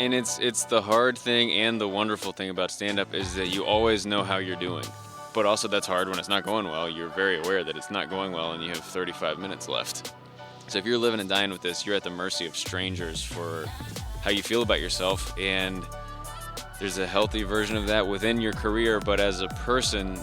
and it's the hard thing and the wonderful thing about stand-up is that you always know how you're doing. But also that's hard when it's not going well. You're very aware that it's not going well and you have 35 minutes left. So if you're living and dying with this, you're at the mercy of strangers for how you feel about yourself. And there's a healthy version of that within your career, but as a person,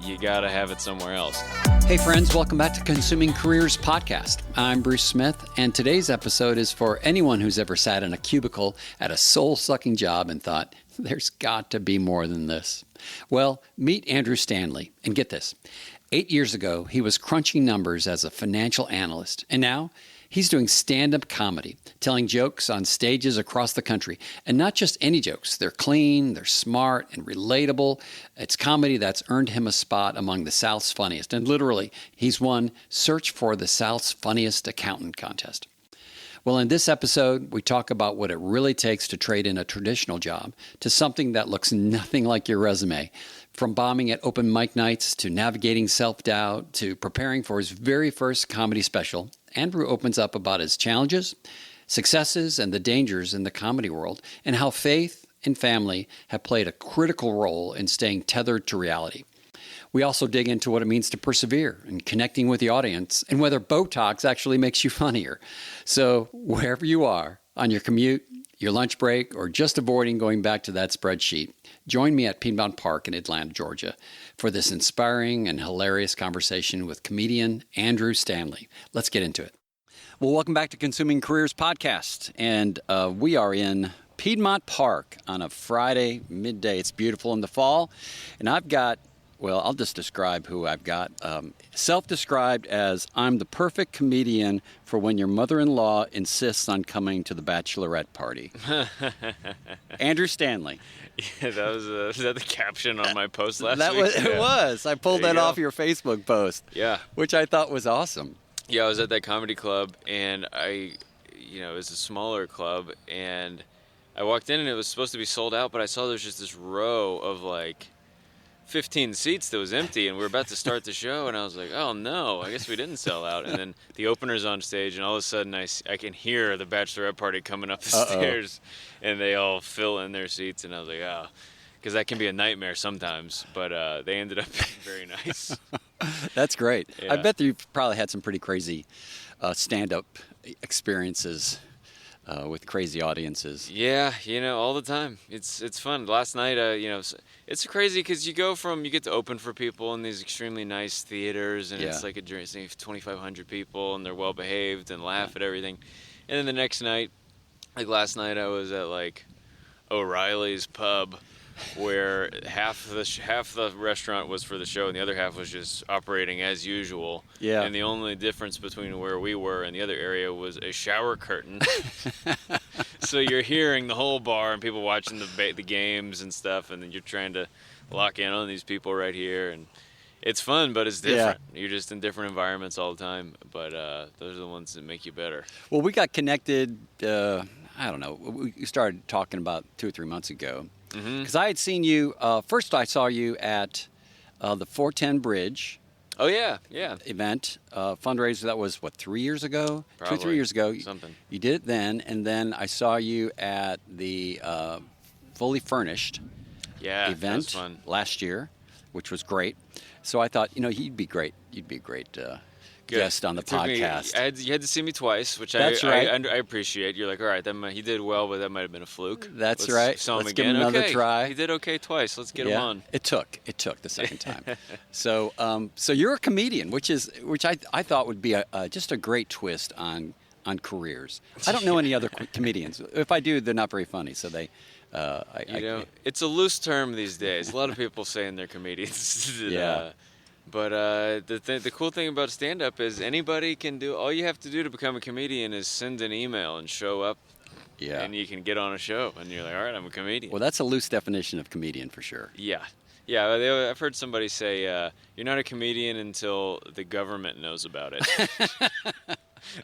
you gotta have it somewhere else. Hey friends, welcome back to Consuming Careers Podcast. I'm Bruce Smith, and today's episode is for anyone who's ever sat in a cubicle at a soul-sucking job and thought, there's got to be more than this. Well, meet Andrew Stanley, and get this. 8 years ago, he was crunching numbers as a financial analyst, and now he's doing stand-up comedy, telling jokes on stages across the country. And not just any jokes. They're clean, they're smart, and relatable. It's comedy that's earned him a spot among the South's funniest. And literally, he's won Search for the South's Funniest Accountant contest. Well, in this episode, we talk about what it really takes to trade in a traditional job to something that looks nothing like your resume. From bombing at open mic nights to navigating self-doubt to preparing for his very first comedy special, Andrew opens up about his challenges, successes, and the dangers in the comedy world, and how faith and family have played a critical role in staying tethered to reality. We also dig into what it means to persevere and connecting with the audience and whether Botox actually makes you funnier. So wherever you are, on your commute, your lunch break, or just avoiding going back to that spreadsheet, join me at Piedmont Park in Atlanta, Georgia, for this inspiring and hilarious conversation with comedian Andrew Stanley. Let's get into it. Well, welcome back to Consuming Careers Podcast, and we are in Piedmont Park on a Friday midday. It's beautiful in the fall, and I've got, well, I'll just describe who I've got. Self-described as, I'm the perfect comedian for when your mother-in-law insists on coming to the bachelorette party. Andrew Stanley. Yeah, was that the caption on my post last week? It was. I pulled that off your Facebook post. Yeah. Which I thought was awesome. Yeah, I was at that comedy club, and it was a smaller club, and I walked in, and it was supposed to be sold out, but I saw there's just this row of, 15 seats that was empty, and we were about to start the show, and I was like, oh no, I guess we didn't sell out. And then the opener's on stage, and all of a sudden I can hear the bachelorette party coming up the stairs, and they all fill in their seats, and I was like, oh, because that can be a nightmare sometimes, but they ended up being very nice. That's great. Yeah. I bet you've probably had some pretty crazy stand-up experiences with crazy audiences. Yeah, all the time. It's fun. Last night, it's crazy because you get to open for people in these extremely nice theaters, and it's like 2,500 people, and they're well behaved and laugh at everything. And then the next night, like last night, I was at O'Reilly's Pub, where half the restaurant was for the show and the other half was just operating as usual. Yeah. And the only difference between where we were and the other area was a shower curtain. So you're hearing the whole bar and people watching the games and stuff, and then you're trying to lock in on these people right here, and it's fun, but it's different. Yeah. You're just in different environments all the time, but those are the ones that make you better. Well, we got connected, I don't know, we started talking about 2 or 3 months ago. Because I had seen you, first I saw you at the 410 Bridge. Oh, yeah. Event, fundraiser that was, 3 years ago? Probably. 2 or 3 years ago. Something. You did it then, and then I saw you at the Fully Furnished event that was fun. Last year, which was great. So I thought, you'd be great. You'd be a great guest on the podcast. You had to see me twice, which That's I right. I appreciate. You're like, all right, he did well, but that might have been a fluke. That's right. Saw him Let's again. give him another okay. try. He did okay twice. Let's get him on. It took the second time. So you're a comedian, which I thought would be just a great twist on careers. I don't know any other comedians. If I do, they're not very funny. So they. It's a loose term these days. A lot of people saying they're comedians. Yeah. But the cool thing about stand-up is anybody can do. All you have to do to become a comedian is send an email and show up. Yeah. And you can get on a show, and you're like, all right, I'm a comedian. Well, that's a loose definition of comedian for sure. Yeah. I've heard somebody say you're not a comedian until the government knows about it.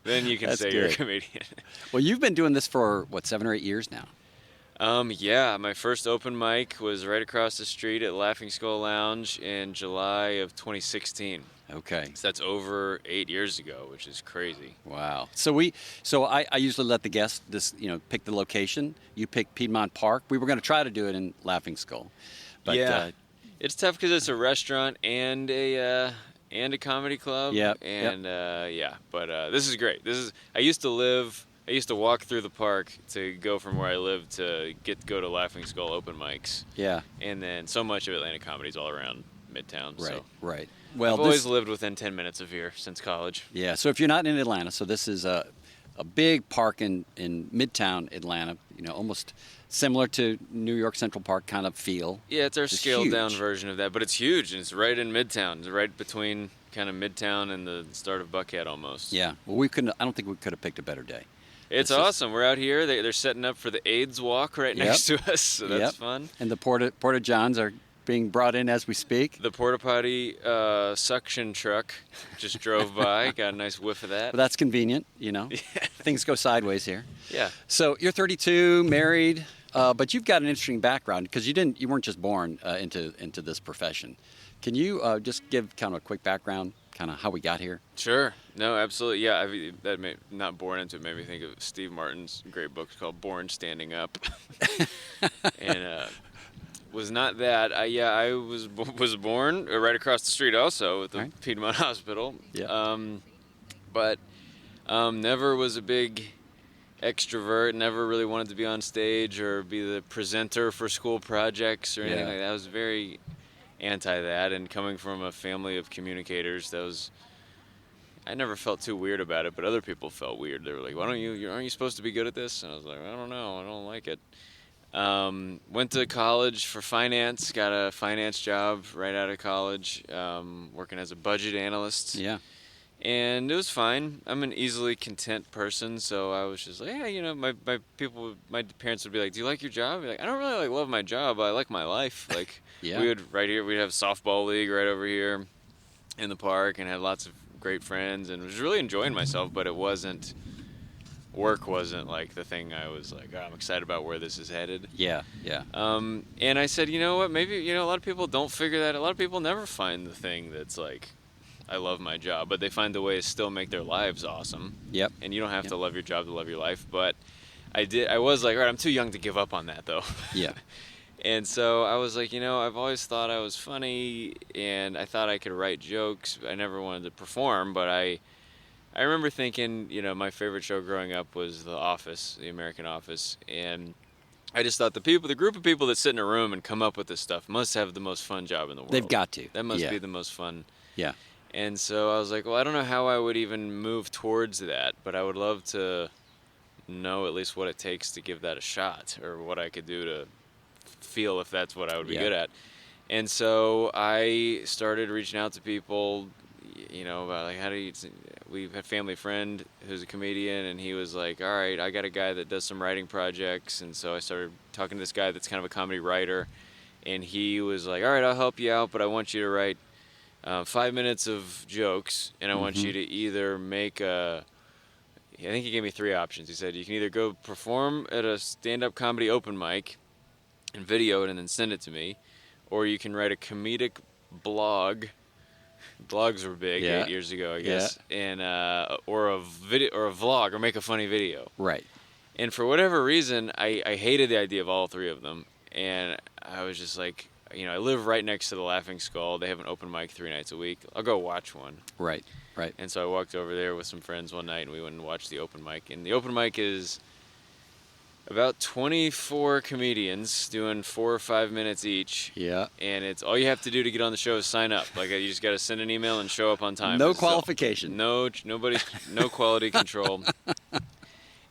Then you can say you're a comedian. Well, you've been doing this for 7 or 8 years now. Yeah, my first open mic was right across the street at Laughing Skull Lounge in July of 2016. Okay. So that's over 8 years ago, which is crazy. Wow. So I usually let the guests pick the location. You pick Piedmont Park. We were going to try to do it in Laughing Skull, but yeah, it's tough because it's a restaurant and a comedy club. Yep. And but this is great. I used to walk through the park to go from where I live to go to Laughing Skull open mics. Yeah. And then so much of Atlanta comedy is all around Midtown. Right. So. Right. Well, I've always lived within 10 minutes of here since college. Yeah. So if you're not in Atlanta, so this is a big park in Midtown Atlanta. Almost similar to New York Central Park kind of feel. Yeah, it's our scaled huge. down version of that, but it's huge and it's right in Midtown. It's right between kind of Midtown and the start of Buckhead almost. Yeah. Well, I don't think we could have picked a better day. It's awesome. We're out here. They're setting up for the AIDS walk right next to us, so that's fun. And the Porta Johns are being brought in as we speak. The porta potty suction truck just drove by. Got a nice whiff of that. But that's convenient, Things go sideways here. Yeah. So you're 32, married, but you've got an interesting background because you weren't just born into this profession. Can you just give kind of a quick background, kind of how we got here? Sure. No, absolutely. Yeah, not born into it made me think of Steve Martin's great book called Born Standing Up. And was not that. I was born right across the street also at the Piedmont Hospital. Yeah. But never was a big extrovert, never really wanted to be on stage or be the presenter for school projects or anything like that. I was very anti that, and coming from a family of communicators, I never felt too weird about it, but other people felt weird. They were like, aren't you supposed to be good at this? And I was like, I don't know, I don't like it. Went to college for finance, got a finance job right out of college, working as a budget analyst. Yeah. And it was fine. I'm an easily content person, so I was just like, my parents would be like, do you like your job? I'd be like, I don't really love my job, but I like my life. Like, we'd have softball league right over here in the park and had lots of great friends and was really enjoying myself, but work wasn't like the thing I was like, I'm excited about where this is headed. Yeah. And I said, you know what, maybe, a lot of people don't figure that. A lot of people never find the thing that's like, I love my job, but they find a way to still make their lives awesome. Yep. And you don't have to love your job to love your life, but I was like, all right, I'm too young to give up on that though. Yeah. And so I was like, I've always thought I was funny and I thought I could write jokes. I never wanted to perform, but I remember thinking, my favorite show growing up was The Office, The American Office, and I just thought the group of people that sit in a room and come up with this stuff must have the most fun job in the world. They've got to. That must be the most fun. Yeah. And so I was like, well, I don't know how I would even move towards that, but I would love to know at least what it takes to give that a shot, or what I could do to feel if that's what I would be good at. And so I started reaching out to people, about like, we had a family friend who's a comedian, and he was like, all right, I got a guy that does some writing projects. And so I started talking to this guy that's kind of a comedy writer, and he was like, all right, I'll help you out, but I want you to write 5 minutes of jokes, and I want you to either make I think he gave me 3 options. He said, you can either go perform at a stand-up comedy open mic and video it and then send it to me, or you can write a comedic blog. Blogs were big 8 years ago, I guess, and or a video or a vlog, or make a funny video. Right. And for whatever reason, I hated the idea of all 3 of them, and I was just like, I live right next to the Laughing Skull. They have an open mic 3 nights a week. I'll go watch one. Right. And so I walked over there with some friends one night, and we went and watched the open mic. And the open mic is about 24 comedians doing 4 or 5 minutes each. Yeah. And it's all you have to do to get on the show is sign up. Like, you just got to send an email and show up on time. No qualification. No quality control.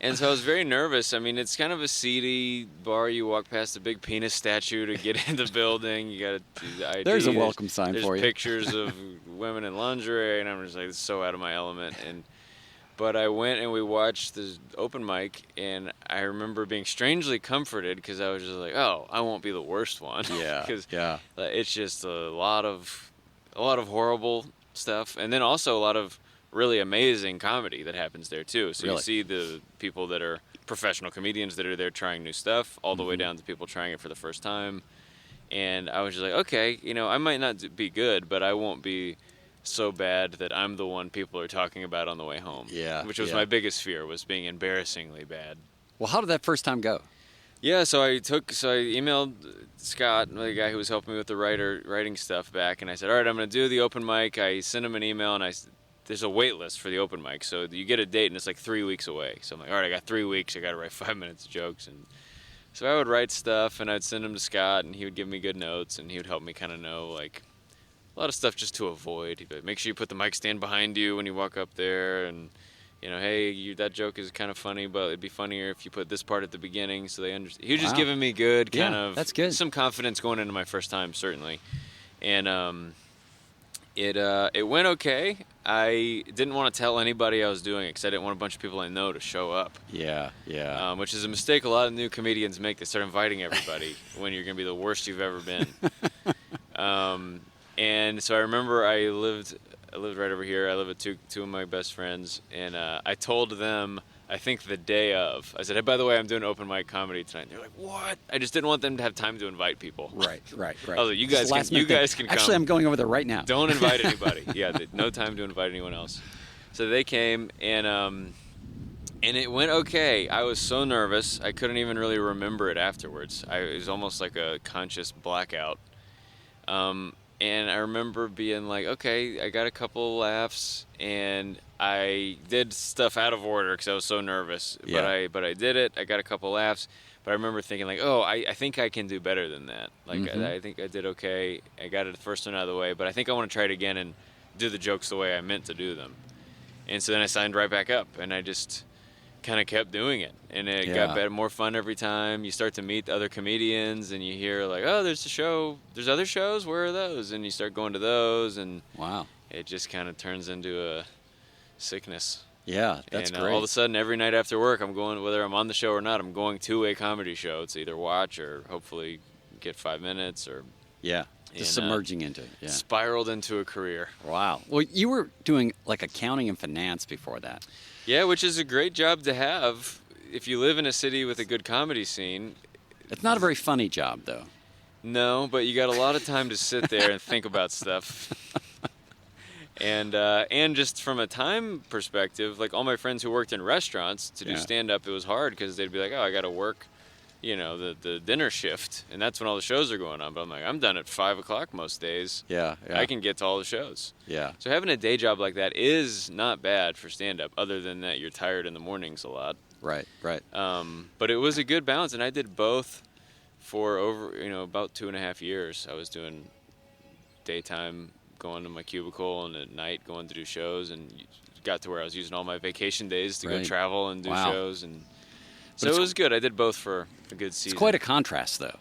And so I was very nervous. I mean, it's kind of a seedy bar. You walk past a big penis statue to get in the building. You got to do the ID. There's a welcome sign for you. There's pictures of women in lingerie, and I'm just like, this is so out of my element. But I went and we watched the open mic, and I remember being strangely comforted because I was just like, oh, I won't be the worst one. Yeah. Because it's just a lot of horrible stuff, and then also a lot of really amazing comedy that happens there too. So Really? you see the people that are professional comedians that are there trying new stuff, all the way down to people trying it for the first time. And I was just like, okay, I might not be good, but I won't be so bad that I'm the one people are talking about on the way home. Yeah, Which was my biggest fear, was being embarrassingly bad. Well, how did that first time go? Yeah, so I emailed Scott, the guy who was helping me with the writing stuff, back, and I said, all right, I'm going to do the open mic. I sent him an email, and there's a wait list for the open mic, so you get a date, and it's like 3 weeks away. So I'm like, all right, I got 3 weeks. I got to write 5 minutes of jokes. And so I would write stuff, and I'd send them to Scott, and he would give me good notes, and he would help me kind of know, like, a lot of stuff just to avoid. He'd be like, make sure you put the mic stand behind you when you walk up there, and hey, that joke is kind of funny, but it'd be funnier if you put this part at the beginning so they understand. He was just giving me good that's good. Some confidence going into my first time, certainly. And it went okay. I didn't want to tell anybody I was doing it because I didn't want a bunch of people I know to show up. Yeah. Which is a mistake a lot of new comedians make. They start inviting everybody when you're going to be the worst you've ever been. And so I remember I lived right over here. I live with two of my best friends, and I told them, I think the day of, I said, hey, by the way, I'm doing open mic comedy tonight. And they're like, what? I just didn't want them to have time to invite people. Right. I was like, you guys can come. Actually, I'm going over there right now. Don't invite anybody. Yeah, no time to invite anyone else. So they came, and it went okay. I was so nervous, I couldn't even really remember it afterwards. It was almost like a conscious blackout. And I remember being like, okay, I got a couple laughs, and I did stuff out of order because I was so nervous. Yeah. But I did it. I got a couple laughs. But I remember thinking like, oh, I think I can do better than that. Like, I think I did okay. I got it the first one out of the way, but I think I want to try it again and do the jokes the way I meant to do them. And so then I signed right back up, and I just kind of kept doing it, and it got better, more fun every time. You start to meet other comedians, and you hear like, oh, there's other shows, where are those? And you start going to those, and wow, it just kind of turns into a sickness. Yeah, that's great. All of a sudden, every night after work, I'm going, whether I'm on the show or not, I'm going to a comedy show to either watch or hopefully get 5 minutes or just submerging into it. Yeah. Spiraled into a career. Wow. Well, you were doing like accounting and finance before that. Yeah, which is a great job to have if you live in a city with a good comedy scene. It's not a very funny job, though. No, but you got a lot of time to sit there and think about stuff. And just from a time perspective, like all my friends who worked in restaurants to do stand-up, it was hard because they'd be like, oh, I got to work, the dinner shift, and that's when all the shows are going on. But I'm like, I'm done at 5 o'clock most days. Yeah. I can get to all the shows. Yeah. So having a day job like that is not bad for stand-up, other than that you're tired in the mornings a lot. Right. But it was a good balance, and I did both for over, about 2.5 years. I was doing daytime, going to my cubicle, and at night going to do shows, and got to where I was using all my vacation days to go travel and do shows, and so it was good. I did both for a good season. It's quite a contrast, though.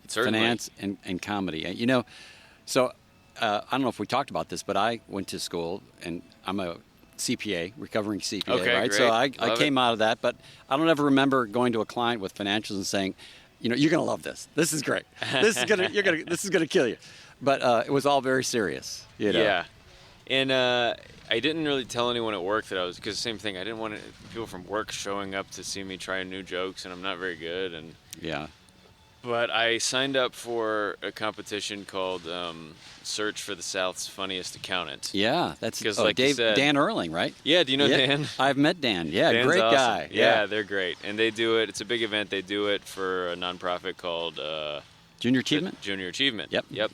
Certainly. Finance and comedy. So I don't know if we talked about this, but I went to school, and I'm a CPA, recovering CPA, okay, right? Great. So I came out of that, but I don't ever remember going to a client with financials and saying, you're going to love this. This is great. This is gonna kill you. But it was all very serious. Yeah, and I didn't really tell anyone at work that I was, because same thing. I didn't want people from work showing up to see me try new jokes, and I'm not very good. And but I signed up for a competition called Search for the South's Funniest Accountant. Yeah, that's like you said, Dan Erling, right? Yeah, do you know Dan? I've met Dan. Yeah, Dan's great awesome. guy. Yeah, they're great, and they do it. It's a big event. They do it for a nonprofit called Junior Achievement. Junior Achievement. Yep.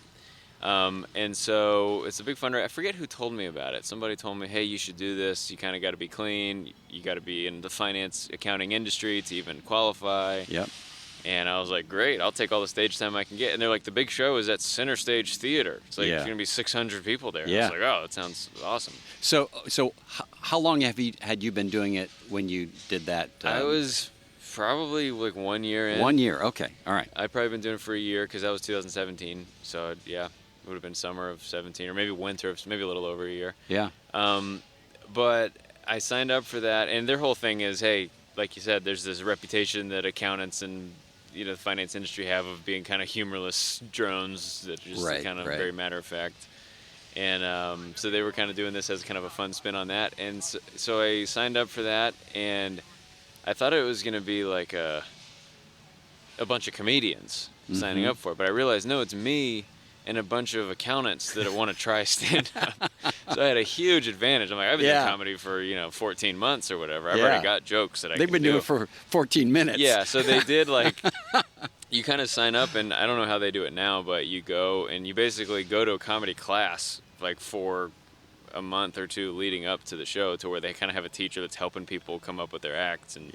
And so it's a big fundraiser. I forget who told me about it. Somebody told me, hey, you should do this. You kind of got to be clean. You got to be in the finance accounting industry to even qualify. Yep. And I was like, great, I'll take all the stage time I can get. And they're like, the big show is at Center Stage Theater. It's like, there's going to be 600 people there. Yeah. I was like, oh, that sounds awesome. So how long had you been doing it when you did that? I was probably like 1 year in. 1 year, okay, all right. I'd probably been doing it for a year because that was 2017. So, yeah, it would have been summer of 17 or maybe winter of maybe a little over a year. Yeah. But I signed up for that, and their whole thing is, hey, like you said, there's this reputation that accountants and the finance industry have of being kind of humorless drones that are just kind of very matter of fact. And so they were kind of doing this as kind of a fun spin on that. And so I signed up for that, and I thought it was going to be like a bunch of comedians signing up for it. But I realized, no, it's me and a bunch of accountants that want to try stand-up. So I had a huge advantage. I'm like, I've been doing comedy for, 14 months or whatever. I've already got jokes that I can do. They've been doing it for 14 minutes. Yeah, so they did like, you kind of sign up, and I don't know how they do it now, but you go and you basically go to a comedy class like for a month or two leading up to the show, to where they kind of have a teacher that's helping people come up with their acts. And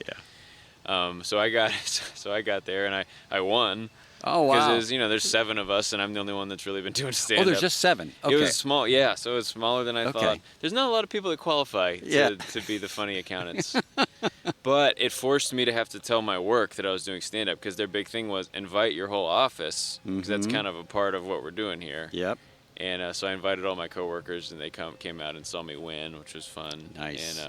so I got there, and I won. Oh, wow. Because there's 7 of us, and I'm the only one that's really been doing stand-up. Oh, there's just 7. Okay. It was small, yeah, so it was smaller than I thought. There's not a lot of people that qualify to be the funny accountants. But it forced me to have to tell my work that I was doing stand-up, because their big thing was invite your whole office, because that's kind of a part of what we're doing here. Yep. And so I invited all my coworkers, and they came out and saw me win, which was fun. Nice.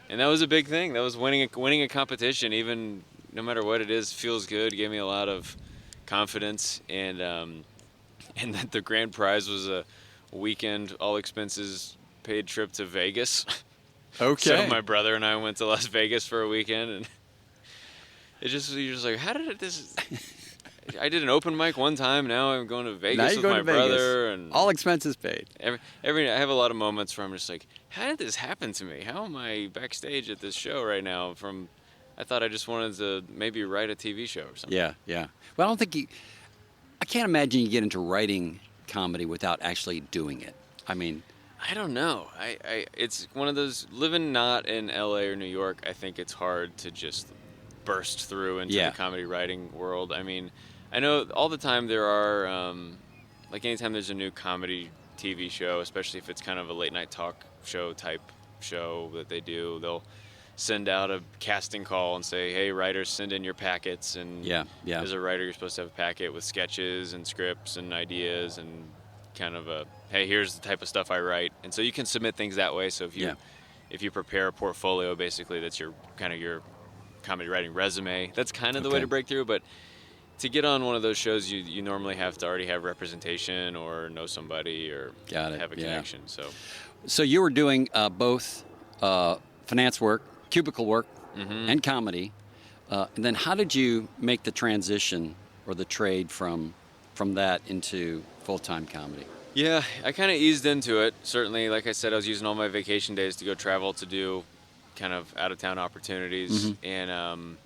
And that was a big thing. That was winning a competition, even no matter what it is, feels good. Gave me a lot of confidence, and that the grand prize was a weekend, all expenses paid trip to Vegas. Okay. So my brother and I went to Las Vegas for a weekend, and you're just like, how did this? I did an open mic one time. Now I'm going to Vegas with my brother, and all expenses paid. Every I have a lot of moments where I'm just like, how did this happen to me? How am I backstage at this show right now? I thought I just wanted to maybe write a TV show or something. Yeah. Well, I don't think I can't imagine you get into writing comedy without actually doing it. I mean, I don't know. It's one of those, living not in LA or New York, I think it's hard to just burst through into the comedy writing world. I mean, I know all the time there are, like anytime there's a new comedy TV show, especially if it's kind of a late night talk show type show that they do, they'll send out a casting call and say, hey, writers, send in your packets. And as a writer, you're supposed to have a packet with sketches and scripts and ideas, and kind of hey, here's the type of stuff I write. And so you can submit things that way. So if you prepare a portfolio, basically that's your comedy writing resume. That's kind of the way to break through. But to get on one of those shows, you normally have to already have representation or know somebody or have a connection. So you were doing both finance work, cubicle work, and comedy. And then how did you make the transition or the trade from that into full-time comedy? Yeah, I kind of eased into it. Certainly, like I said, I was using all my vacation days to go travel to do kind of out-of-town opportunities. And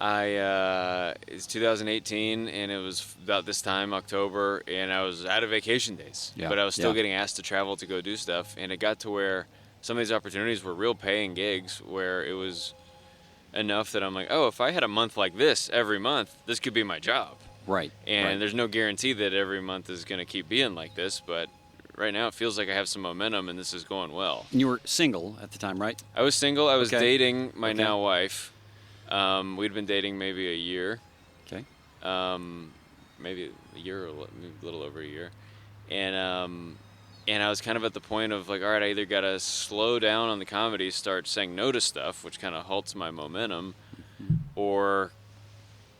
it's 2018, and it was about this time, October, and I was out of vacation days. But I was still getting asked to travel to go do stuff, and it got to where some of these opportunities were real paying gigs, where it was enough that I'm like, oh, if I had a month like this every month, this could be my job. Right. And there's no guarantee that every month is going to keep being like this, but right now it feels like I have some momentum and this is going well. And you were single at the time, right? I was single. I was dating my now wife. We'd been dating maybe a year. Okay. Maybe a year or a little over a year. And I was kind of at the point of like, all right, I either got to slow down on the comedy, start saying no to stuff, which kind of halts my momentum, or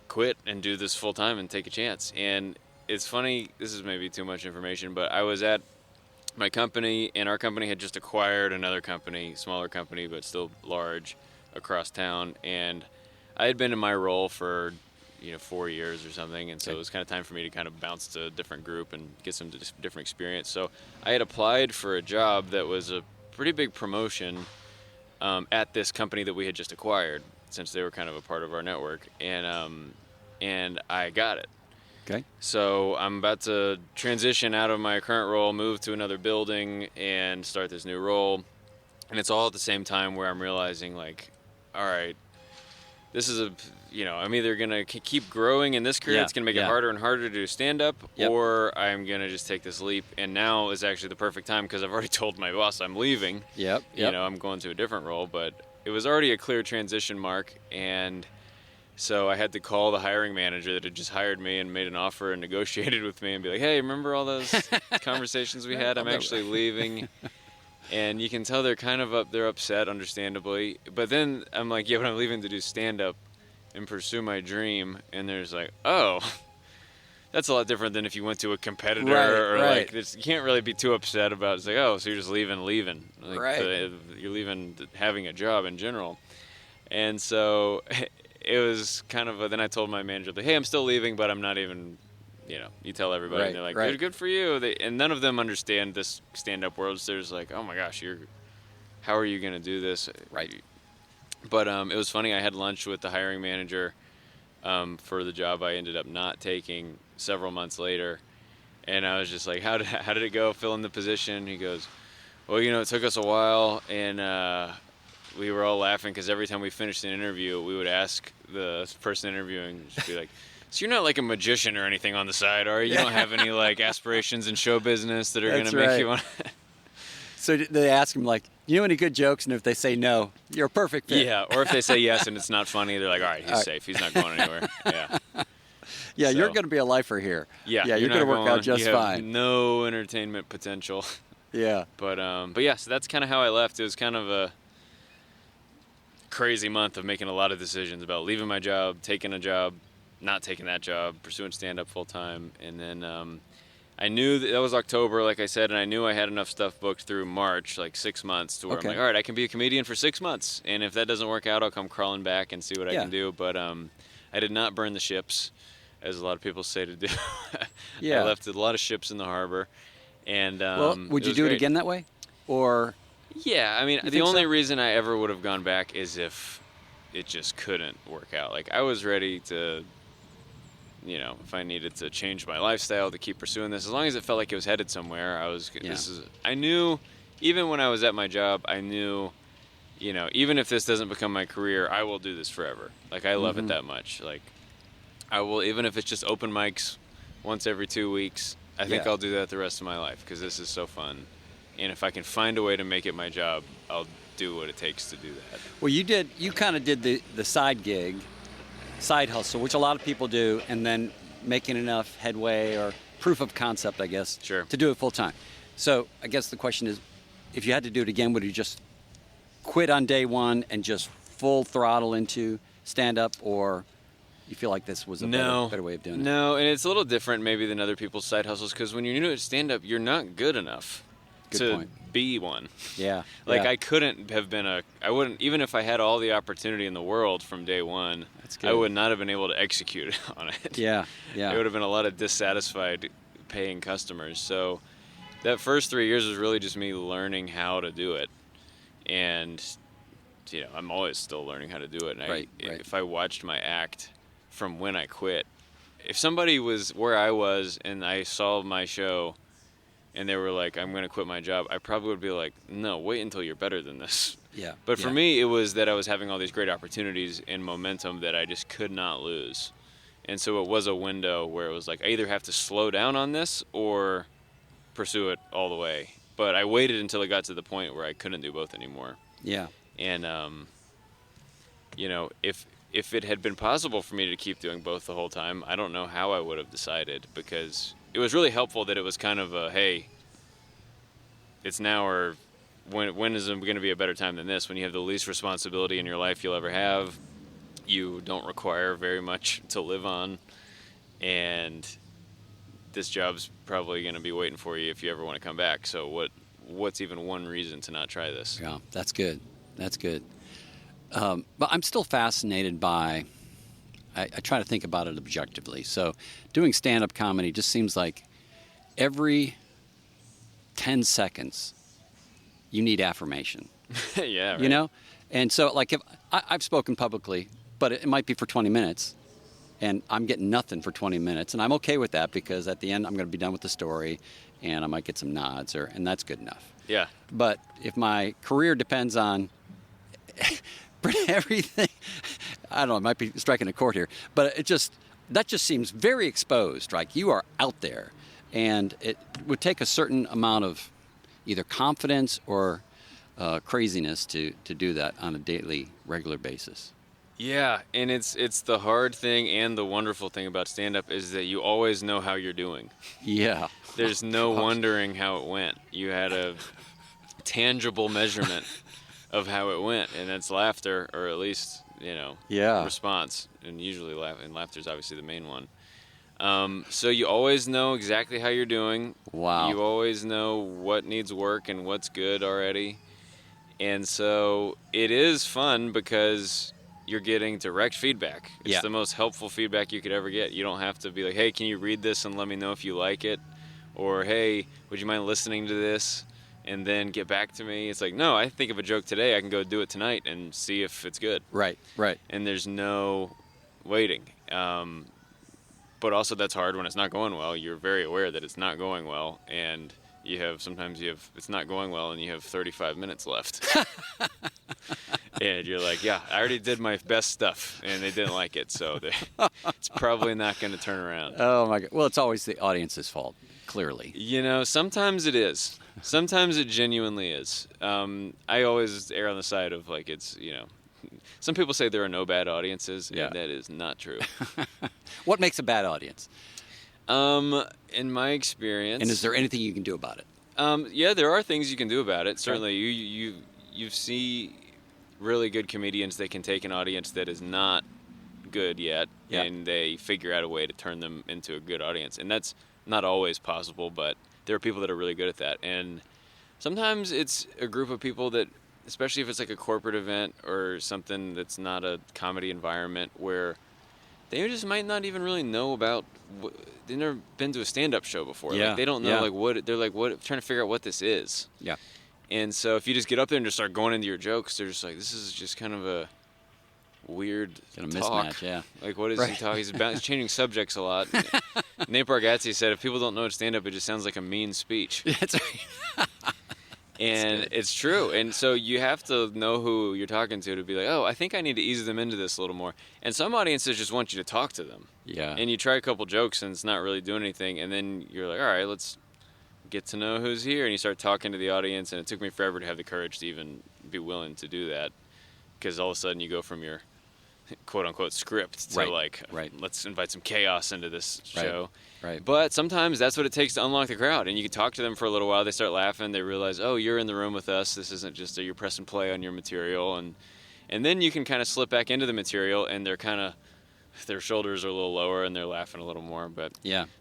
quit and do this full time and take a chance. And it's funny, this is maybe too much information, but I was at my company, and our company had just acquired another company, smaller company, but still large, across town. And I had been in my role for 4 years or something, and so it was kind of time for me to kind of bounce to a different group and get some different experience. So I had applied for a job that was a pretty big promotion at this company that we had just acquired, since they were kind of a part of our network, and I got it. Okay. So I'm about to transition out of my current role, move to another building, and start this new role, and it's all at the same time where I'm realizing, like, all right, this is I'm either going to keep growing in this career, it's going to make it harder and harder to do stand-up, or I'm going to just take this leap. And now is actually the perfect time, because I've already told my boss I'm leaving. I'm going to a different role, but it was already a clear transition mark. And so I had to call the hiring manager that had just hired me and made an offer and negotiated with me and be like, hey, remember all those conversations we had? I'm actually leaving. And you can tell they're kind of they're upset, understandably. But then I'm like, but I'm leaving to do stand-up and pursue my dream. And there's like, oh, that's a lot different than if you went to a competitor or Right. like this. You can't really be too upset about it. It's like, oh, so you're just leaving. Like Right. you're leaving having a job in general. And so it was kind of then I told my manager, like, hey, I'm still leaving, but I'm not even, you tell everybody. Right, And they're like, right. good for you. And none of them understand this stand-up world. So there's like, oh my gosh, how are you going to do this? Right. But it was funny. I had lunch with the hiring manager for the job I ended up not taking several months later. And I was just like, how did it go filling the position? He goes, well, it took us a while, and we were all laughing because every time we finished an interview, we would ask the person interviewing, just be like, so you're not like a magician or anything on the side, are you? You don't have any like aspirations in show business that are going to make you want to... So they ask him, like, you know any good jokes? And if they say no, you're a perfect fit. Yeah, or if they say yes and it's not funny, they're like, all right, he's safe. He's not going anywhere. Yeah. Yeah, So, you're going to be a lifer here. Yeah, you're going to work out just you have fine. No entertainment potential. Yeah. But yeah, so that's kind of how I left. It was kind of a crazy month of making a lot of decisions about leaving my job, taking a job, not taking that job, pursuing stand-up full-time. And then I knew that was October, like I said, and I knew I had enough stuff booked through March, like 6 months, to where I'm like, all right, I can be a comedian for 6 months. And if that doesn't work out, I'll come crawling back and see what I can do. But I did not burn the ships, as a lot of people say to do. Yeah. I left a lot of ships in the harbor. And Well, would you do it again that way? Or... Yeah, I mean, the only reason I ever would have gone back is if it just couldn't work out. Like, I was ready to, if I needed to change my lifestyle to keep pursuing this, as long as it felt like it was headed somewhere, I knew, even when I was at my job, I knew, even if this doesn't become my career, I will do this forever. Like, I love it that much. Like, I will, even if it's just open mics once every 2 weeks, I think I'll do that the rest of my life because this is so fun. And if I can find a way to make it my job, I'll do what it takes to do that. Well, you kind of did the side gig, side hustle, which a lot of people do, and then making enough headway or proof of concept, I guess, Sure. to do it full time. So I guess the question is, if you had to do it again, would you just quit on day one and just full throttle into stand-up, or you feel like this was a better way of doing it? No, and it's a little different maybe than other people's side hustles because when you're new to stand-up, you're not good enough to be one. Yeah. Like, I couldn't have been I wouldn't, even if I had all the opportunity in the world from day one, I would not have been able to execute on it. Yeah. It would have been a lot of dissatisfied paying customers. So that first 3 years was really just me learning how to do it. And, I'm always still learning how to do it. And if I watched my act from when I quit, if somebody was where I was and I saw my show and they were like, I'm going to quit my job, I probably would be like, no, wait until you're better than this. Yeah. But for me, it was that I was having all these great opportunities and momentum that I just could not lose. And so it was a window where it was like, I either have to slow down on this or pursue it all the way. But I waited until it got to the point where I couldn't do both anymore. Yeah. And, if it had been possible for me to keep doing both the whole time, I don't know how I would have decided, because it was really helpful that it was kind of a, hey, it's now or when is it going to be a better time than this? When you have the least responsibility in your life you'll ever have, you don't require very much to live on, and this job's probably going to be waiting for you if you ever want to come back. So what's even one reason to not try this? Yeah, that's good. That's good. But I'm still fascinated by, I try to think about it objectively. So doing stand-up comedy just seems like every 10 seconds you need affirmation. Yeah, right. You know? And so, like, if I've spoken publicly, but it might be for 20 minutes, and I'm getting nothing for 20 minutes, and I'm okay with that because at the end I'm going to be done with the story, and I might get some nods, and that's good enough. Yeah. But if my career depends on everything, I don't know, I might be striking a chord here, but that just seems very exposed. Like, you are out there, and it would take a certain amount of either confidence or craziness to do that on a daily, regular basis. Yeah, and it's the hard thing and the wonderful thing about stand-up is that you always know how you're doing. Yeah. There's no wondering how it went. You had a tangible measurement of how it went, and it's laughter, or at least, response, and usually laughter is obviously the main one. So you always know exactly how you're doing. Wow. You always know what needs work and what's good already. And so it is fun because you're getting direct feedback. It's the most helpful feedback you could ever get. You don't have to be like, hey, can you read this and let me know if you like it? Or, hey, would you mind listening to this and then get back to me? It's like, no, I think of a joke today. I can go do it tonight and see if it's good. Right. And there's no waiting. But also that's hard when it's not going well. You're very aware that it's not going well, and sometimes it's not going well and you have 35 minutes left. And you're like, yeah, I already did my best stuff and they didn't like it, so it's probably not going to turn around. Oh my God. Well, it's always the audience's fault, clearly. Sometimes it is. Sometimes it genuinely is. I always err on the side of like, it's, some people say there are no bad audiences, and that is not true. What makes a bad audience? In my experience. And is there anything you can do about it? Yeah, there are things you can do about it. Certainly, you see really good comedians that can take an audience that is not good yet, and they figure out a way to turn them into a good audience. And that's not always possible, but there are people that are really good at that. And sometimes it's a group of people that, especially if it's like a corporate event or something that's not a comedy environment, where they just might not even really know about. They've never been to a stand-up show before. Yeah. Like, they don't know like what they're like. What trying to figure out what this is. Yeah. And so if you just get up there and just start going into your jokes, they're just like, this is just kind of a weird kind of talk. Mismatch. Yeah. Like, what is he talking? He's changing subjects a lot. Nate Bargatze said, if people don't know it's stand-up, it just sounds like a mean speech. That's right. And it's true. And so you have to know who you're talking to be like, oh, I think I need to ease them into this a little more. And some audiences just want you to talk to them. Yeah. And you try a couple jokes and it's not really doing anything. And then you're like, all right, let's get to know who's here. And you start talking to the audience. And it took me forever to have the courage to even be willing to do that. Because all of a sudden you go from your quote-unquote script to let's invite some chaos into this show. Right. But sometimes that's what it takes to unlock the crowd. And you can talk to them for a little while. They start laughing. They realize, oh, you're in the room with us. This isn't just you're pressing play on your material. And then you can kind of slip back into the material, and their shoulders are a little lower, and they're laughing a little more. But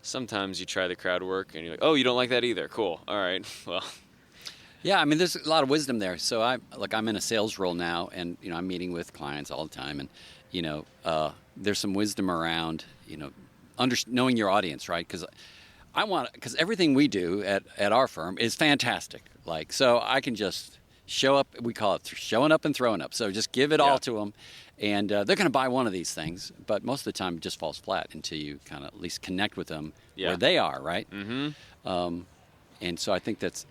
sometimes you try the crowd work, and you're like, oh, you don't like that either. Cool. All right. Well. Yeah, I mean, there's a lot of wisdom there. So I'm in a sales role now, and I'm meeting with clients all the time, and there's some wisdom around knowing your audience, right? Because everything we do at our firm is fantastic. Like, so I can just show up. We call it showing up and throwing up. So just give it all to them, and they're going to buy one of these things. But most of the time, it just falls flat until you kind of at least connect with them where they are, right? Mm-hmm. And so I think that's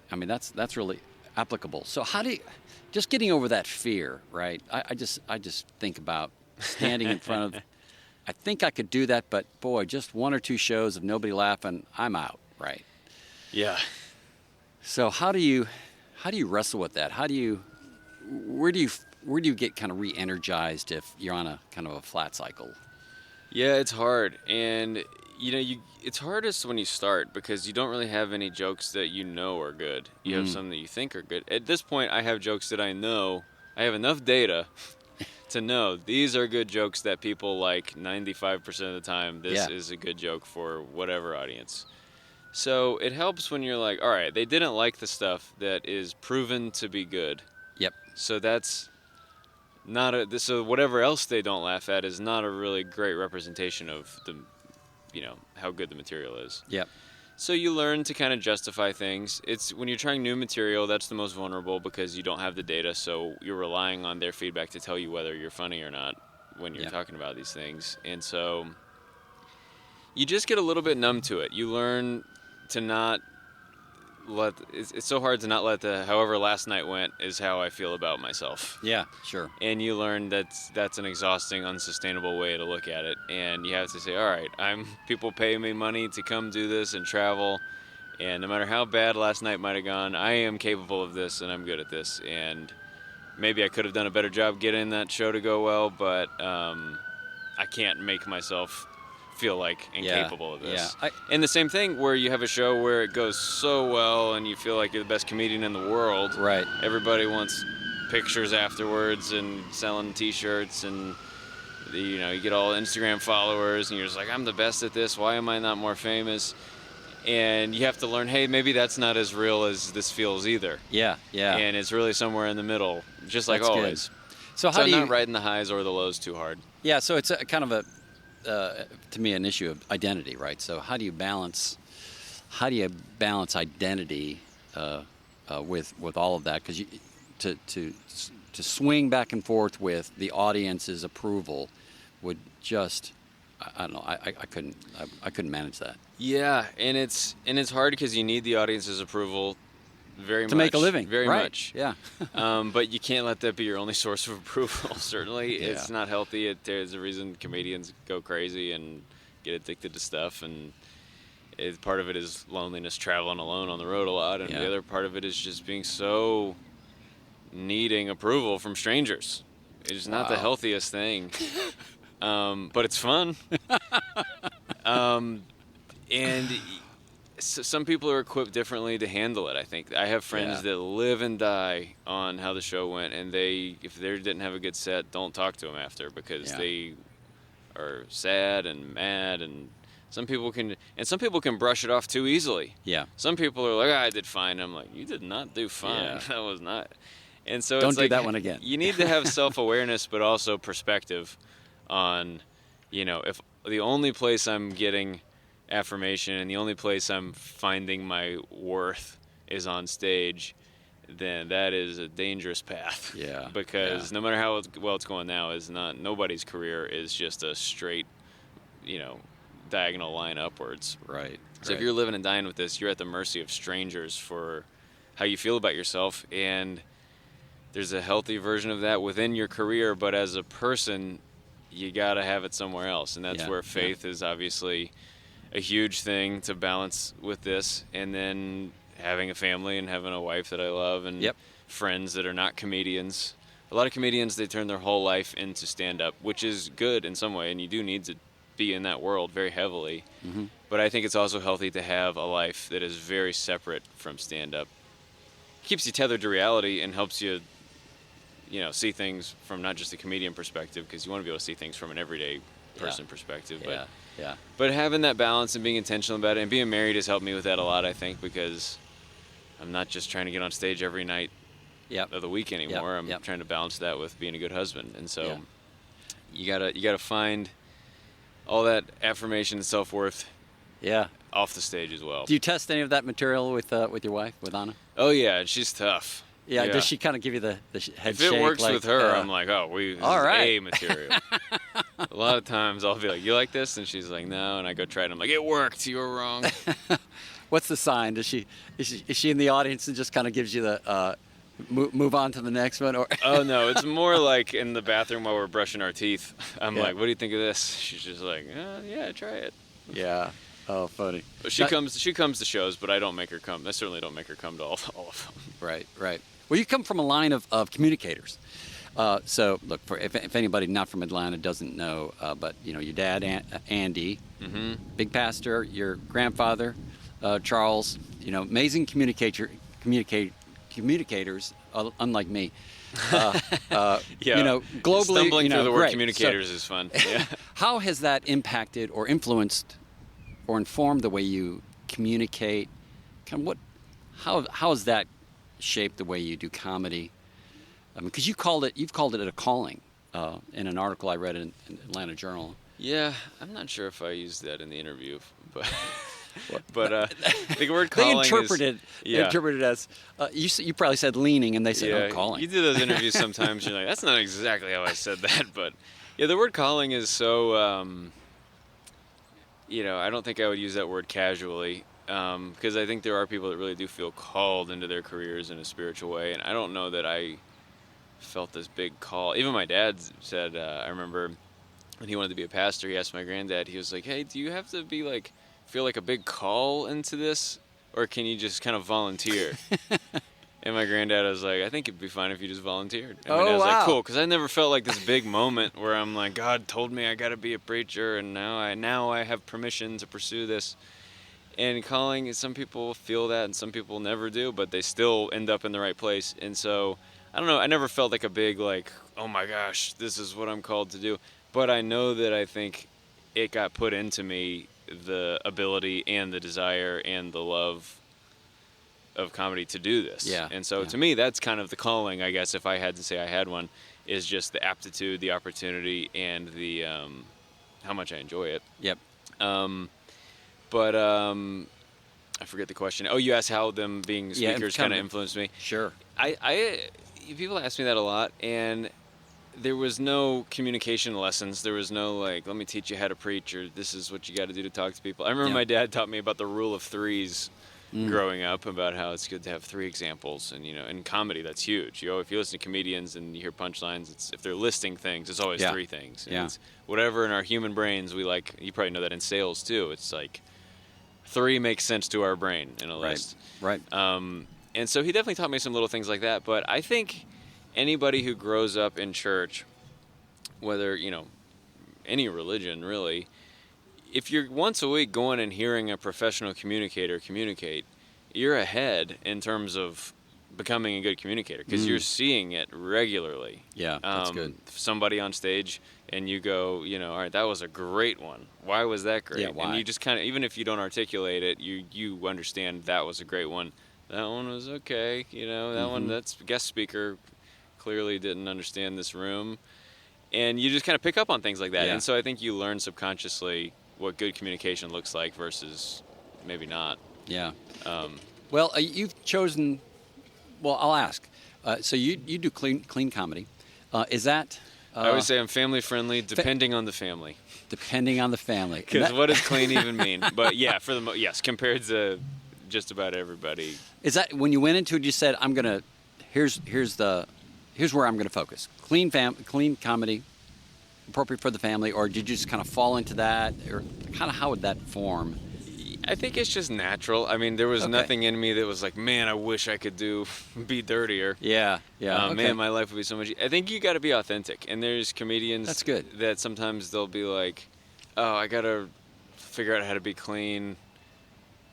really applicable. So how do you, just getting over that fear, right? I just think about standing in front of, I think I could do that, but boy, just one or two shows of nobody laughing, I'm out, right? Yeah. So how do you wrestle with that? Where do you get kind of re-energized if you're on a kind of a flat cycle? Yeah, it's hard. And it's hardest when you start because you don't really have any jokes that are good. You have some that you think are good. At this point, I have jokes that I know. I have enough data to know these are good jokes that people like 95% of the time. This is a good joke for whatever audience. So it helps when you're like, all right, they didn't like the stuff that is proven to be good. Yep. So that's not so whatever else they don't laugh at is not a really great representation of the how good the material is. Yep. So you learn to kind of justify things. It's when you're trying new material, that's the most vulnerable because you don't have the data, so you're relying on their feedback to tell you whether you're funny or not when you're talking about these things. And so you just get a little bit numb to it. You learn to not it's so hard to not let however last night went is how I feel about myself. Yeah, sure. And you learn that's an exhausting, unsustainable way to look at it. And you have to say, all right, people pay me money to come do this and travel. And no matter how bad last night might have gone, I am capable of this and I'm good at this. And maybe I could have done a better job getting that show to go well, but I can't make myself feel like incapable of this. Yeah. And the same thing where you have a show where it goes so well and you feel like you're the best comedian in the world. Right. Everybody wants pictures afterwards and selling t-shirts and You get all Instagram followers, and you're just like, I'm the best at this. Why am I not more famous? And you have to learn, hey, maybe that's not as real as this feels either. Yeah. And it's really somewhere in the middle, just like That's always. Good. So how do you not riding the highs or the lows too hard? Yeah, so it's a kind of to me, an issue of identity, right? So how do you balance identity with all of that? Because to swing back and forth with the audience's approval would just, I don't know, I couldn't manage that. Yeah, and it's hard because you need the audience's approval very much. To make a living. Very right. much. Yeah. But you can't let that be your only source of approval, certainly. Yeah. It's not healthy. There's a reason comedians go crazy and get addicted to stuff, and part of it is loneliness, traveling alone on the road a lot, and the other part of it is just being so needing approval from strangers. It's not the healthiest thing, but it's fun. And some people are equipped differently to handle it, I think. I have friends that live and die on how the show went, and if they didn't have a good set, don't talk to them after because they are sad and mad, and some people can brush it off too easily. Yeah. Some people are like, I did fine. I'm like, you did not do fine. Yeah. That was not. And so don't it's do like, that one again. You need to have self-awareness, but also perspective on, if the only place I'm getting affirmation and the only place I'm finding my worth is on stage, then that is a dangerous path. Yeah. Because no matter how well it's going now, nobody's career is just a straight, diagonal line upwards. Right. So if you're living and dying with this, you're at the mercy of strangers for how you feel about yourself, and there's a healthy version of that within your career, but as a person, you got to have it somewhere else, and that's where faith is obviously a huge thing to balance with this, and then having a family and having a wife that I love and friends that are not comedians. A lot of comedians, they turn their whole life into stand-up, which is good in some way, and you do need to be in that world very heavily. Mm-hmm. But I think it's also healthy to have a life that is very separate from stand-up. Keeps you tethered to reality and helps you, see things from not just a comedian perspective, because you want to be able to see things from an everyday person perspective. But having that balance and being intentional about it, and being married has helped me with that a lot, I think, because I'm not just trying to get on stage every night of the week anymore. I'm trying to balance that with being a good husband. And so you gotta find all that affirmation and self-worth off the stage as well. Do you test any of that material with your wife, with Anna? Oh, yeah, she's tough. Yeah, does she kind of give you the head shake? If it works with her, I'm like, this is A material. A lot of times I'll be like, you like this? And she's like, no. And I go try it. I'm like, it worked. You were wrong. What's the sign? Is she in the audience and just kind of gives you the move on to the next one? Or Oh, no. It's more like in the bathroom while we're brushing our teeth. I'm like, what do you think of this? She's just like, yeah, try it. Yeah. Oh, funny. But she comes to shows, but I don't make her come. I certainly don't make her come to all of them. Right. Well, you come from a line of communicators. So, look, if anybody not from Atlanta doesn't know, but, your dad, Andy, big pastor, your grandfather, Charles, amazing communicators, unlike me. Globally, stumbling through the word great. communicators is fun. Yeah. How has that impacted or influenced or informed the way you communicate? How has that shaped the way you do comedy? Because you've called it a calling in an article I read in Atlanta Journal. Yeah, I'm not sure if I used that in the interview, but the word calling they interpreted it as you probably said leaning, and they said calling. You do those interviews sometimes. You're like, that's not exactly how I said that, but the word calling is so. I don't think I would use that word casually. Because I think there are people that really do feel called into their careers in a spiritual way, and I don't know that I felt this big call. Even my dad said, I remember when he wanted to be a pastor, he asked my granddad, he was like, hey, do you have to feel like a big call into this, or can you just kind of volunteer? And my granddad was like, I think it'd be fine if you just volunteered. And my dad was like, cool, because I never felt like this big moment where I'm like, God told me I got to be a preacher, and now I have permission to pursue this. And calling, some people feel that and some people never do, but they still end up in the right place. And so, I don't know, I never felt like a big, oh my gosh, this is what I'm called to do. but I know that I think it got put into me, the ability and the desire and the love of comedy to do this. Yeah. And so Yeah. to me, that's kind of the calling, I guess, if I had to say I had one, is just the aptitude, the opportunity, and the how much I enjoy it. Yep. But I forget the question. Oh, you asked how them being speakers kind of influenced me. Sure. People ask me that a lot, and there was no communication lessons. There was no like, let me teach you how to preach, or this is what you got to do to talk to people. I remember my dad taught me about the rule of threes growing up, about how it's good to have three examples, and in comedy that's huge. If you listen to comedians and you hear punchlines, if they're listing things, it's always three things. And it's whatever in our human brains we like. You probably know that in sales too. It's like three makes sense to our brain in a list. Right. And so he definitely taught me some little things like that. But I think anybody who grows up in church, whether any religion really, if you're once a week going and hearing a professional communicator communicate, you're ahead in terms of becoming a good communicator, because you're seeing it regularly. Yeah, that's good. Somebody on stage and you go, all right, that was a great one. Why was that great? Yeah, why? And you just kind of, even if you don't articulate it, you understand that was a great one. That one was okay. That one, that's guest speaker clearly didn't understand this room. And you just kind of pick up on things like that. Yeah. And so I think you learn subconsciously what good communication looks like versus maybe not. Yeah. Well, you've chosen. Well, I'll ask. So you do clean comedy. Is that? I always say I'm family friendly, depending on the family. Depending on the family. Because what does clean even mean? But yeah, yes, compared to just about everybody. Is that when you went into it? You said, "I'm gonna. Here's where I'm gonna focus. Clean comedy, appropriate for the family," or did you just kind of fall into that, or kind of how would that form? I think it's just natural. I mean, there was nothing in me that was like, man, I wish I could be dirtier. Yeah. Man, my life would be so much. I think you got to be authentic. And there's comedians That's good. that sometimes they'll be like, oh, I got to figure out how to be clean.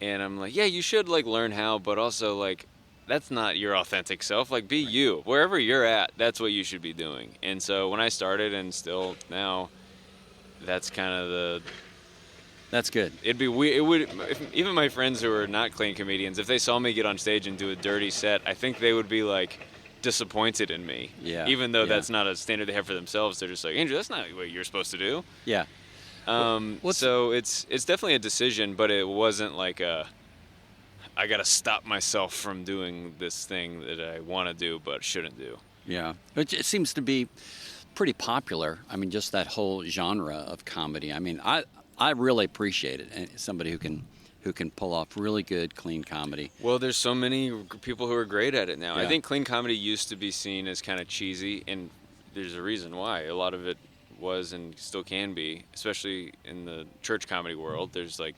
And I'm like, yeah, you should learn how, but also that's not your authentic self. Be you. Wherever you're at, that's what you should be doing. And so when I started, and still now, that's kind of That's good. It'd be weird. Even my friends who are not clean comedians, if they saw me get on stage and do a dirty set, I think they would be disappointed in me. Yeah. Even though that's not a standard they have for themselves, they're just like, Andrew, that's not what you're supposed to do. Yeah. So it's definitely a decision, but it wasn't I got to stop myself from doing this thing that I want to do but shouldn't do. Yeah. It seems to be pretty popular. I mean, just that whole genre of comedy. I mean, I really appreciate it. And somebody who can pull off really good, clean comedy. Well, there's so many people who are great at it now. Yeah. I think clean comedy used to be seen as kind of cheesy, and there's a reason why. A lot of it was and still can be, especially in the church comedy world. There's a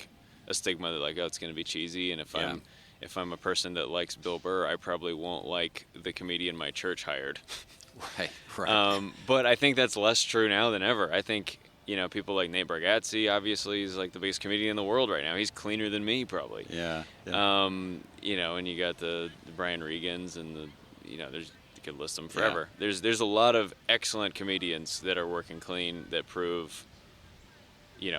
stigma that oh, it's going to be cheesy, and if I'm a person that likes Bill Burr, I probably won't like the comedian my church hired. Right. But I think that's less true now than ever. I think people like Nate Bargatze, obviously, is the biggest comedian in the world right now. He's cleaner than me, probably. Yeah. And you got the Brian Regans, and there's, you could list them forever. Yeah. There's a lot of excellent comedians that are working clean that prove,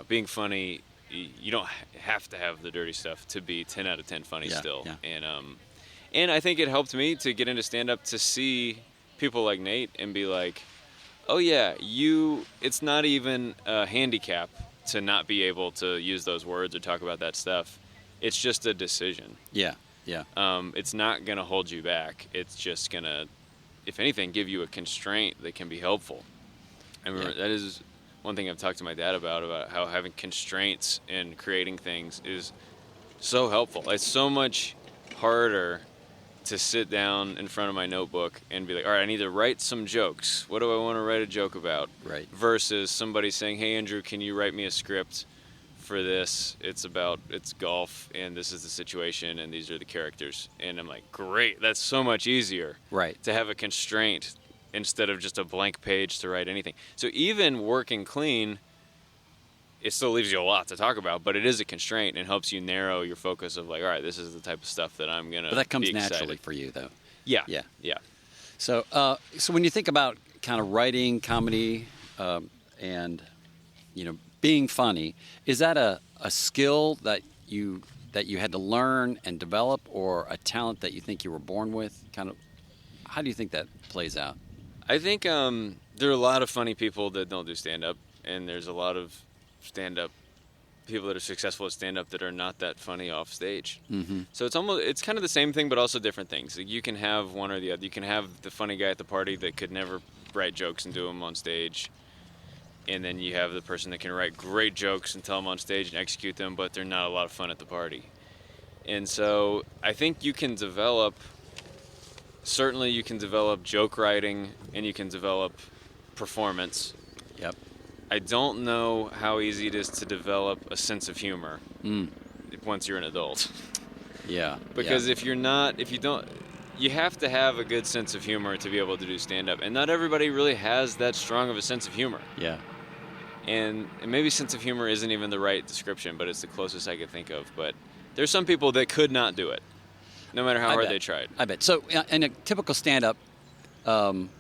being funny. You don't have to have the dirty stuff to be 10 out of 10 funny still. Yeah. And I think it helped me to get into stand-up, to see people like Nate and be like, oh yeah, it's not even a handicap to not be able to use those words or talk about that stuff. It's just a decision. Yeah. It's not going to hold you back. It's just going to, if anything, give you a constraint that can be helpful. I remember that is one thing I've talked to my dad about how having constraints in creating things is so helpful. It's so much harder to sit down in front of my notebook and be like, all right, I need to write some jokes. What do I want to write a joke about? Right. Versus somebody saying, hey, Andrew, can you write me a script for this? It's golf, and this is the situation, and these are the characters. And I'm like, great, that's so much easier. Right. To have a constraint instead of just a blank page to write anything. So even working clean, it still leaves you a lot to talk about, but it is a constraint and helps you narrow your focus of all right, this is the type of stuff that I'm going to be excited. But that comes naturally for you, though. Yeah. So when you think about kind of writing comedy, and being funny, is that a skill that you had to learn and develop, or a talent that you think you were born with? Kind of, how do you think that plays out? I think there are a lot of funny people that don't do stand-up, and there's a lot of stand-up people that are successful at stand-up that are not that funny off stage. Mm-hmm. So it's kind of the same thing, but also different things. Like, you can have one or the other. You can have the funny guy at the party that could never write jokes and do them on stage, and then you have the person that can write great jokes and tell them on stage and execute them, but they're not a lot of fun at the party. And so I think you can develop joke writing, and you can develop performance. Yep. I don't know how easy it is to develop a sense of humor once you're an adult. Yeah. Because if you don't, you have to have a good sense of humor to be able to do stand-up. And not everybody really has that strong of a sense of humor. Yeah. And maybe sense of humor isn't even the right description, but it's the closest I could think of. But there's some people that could not do it, no matter how hard they tried. I bet. So in a typical stand-up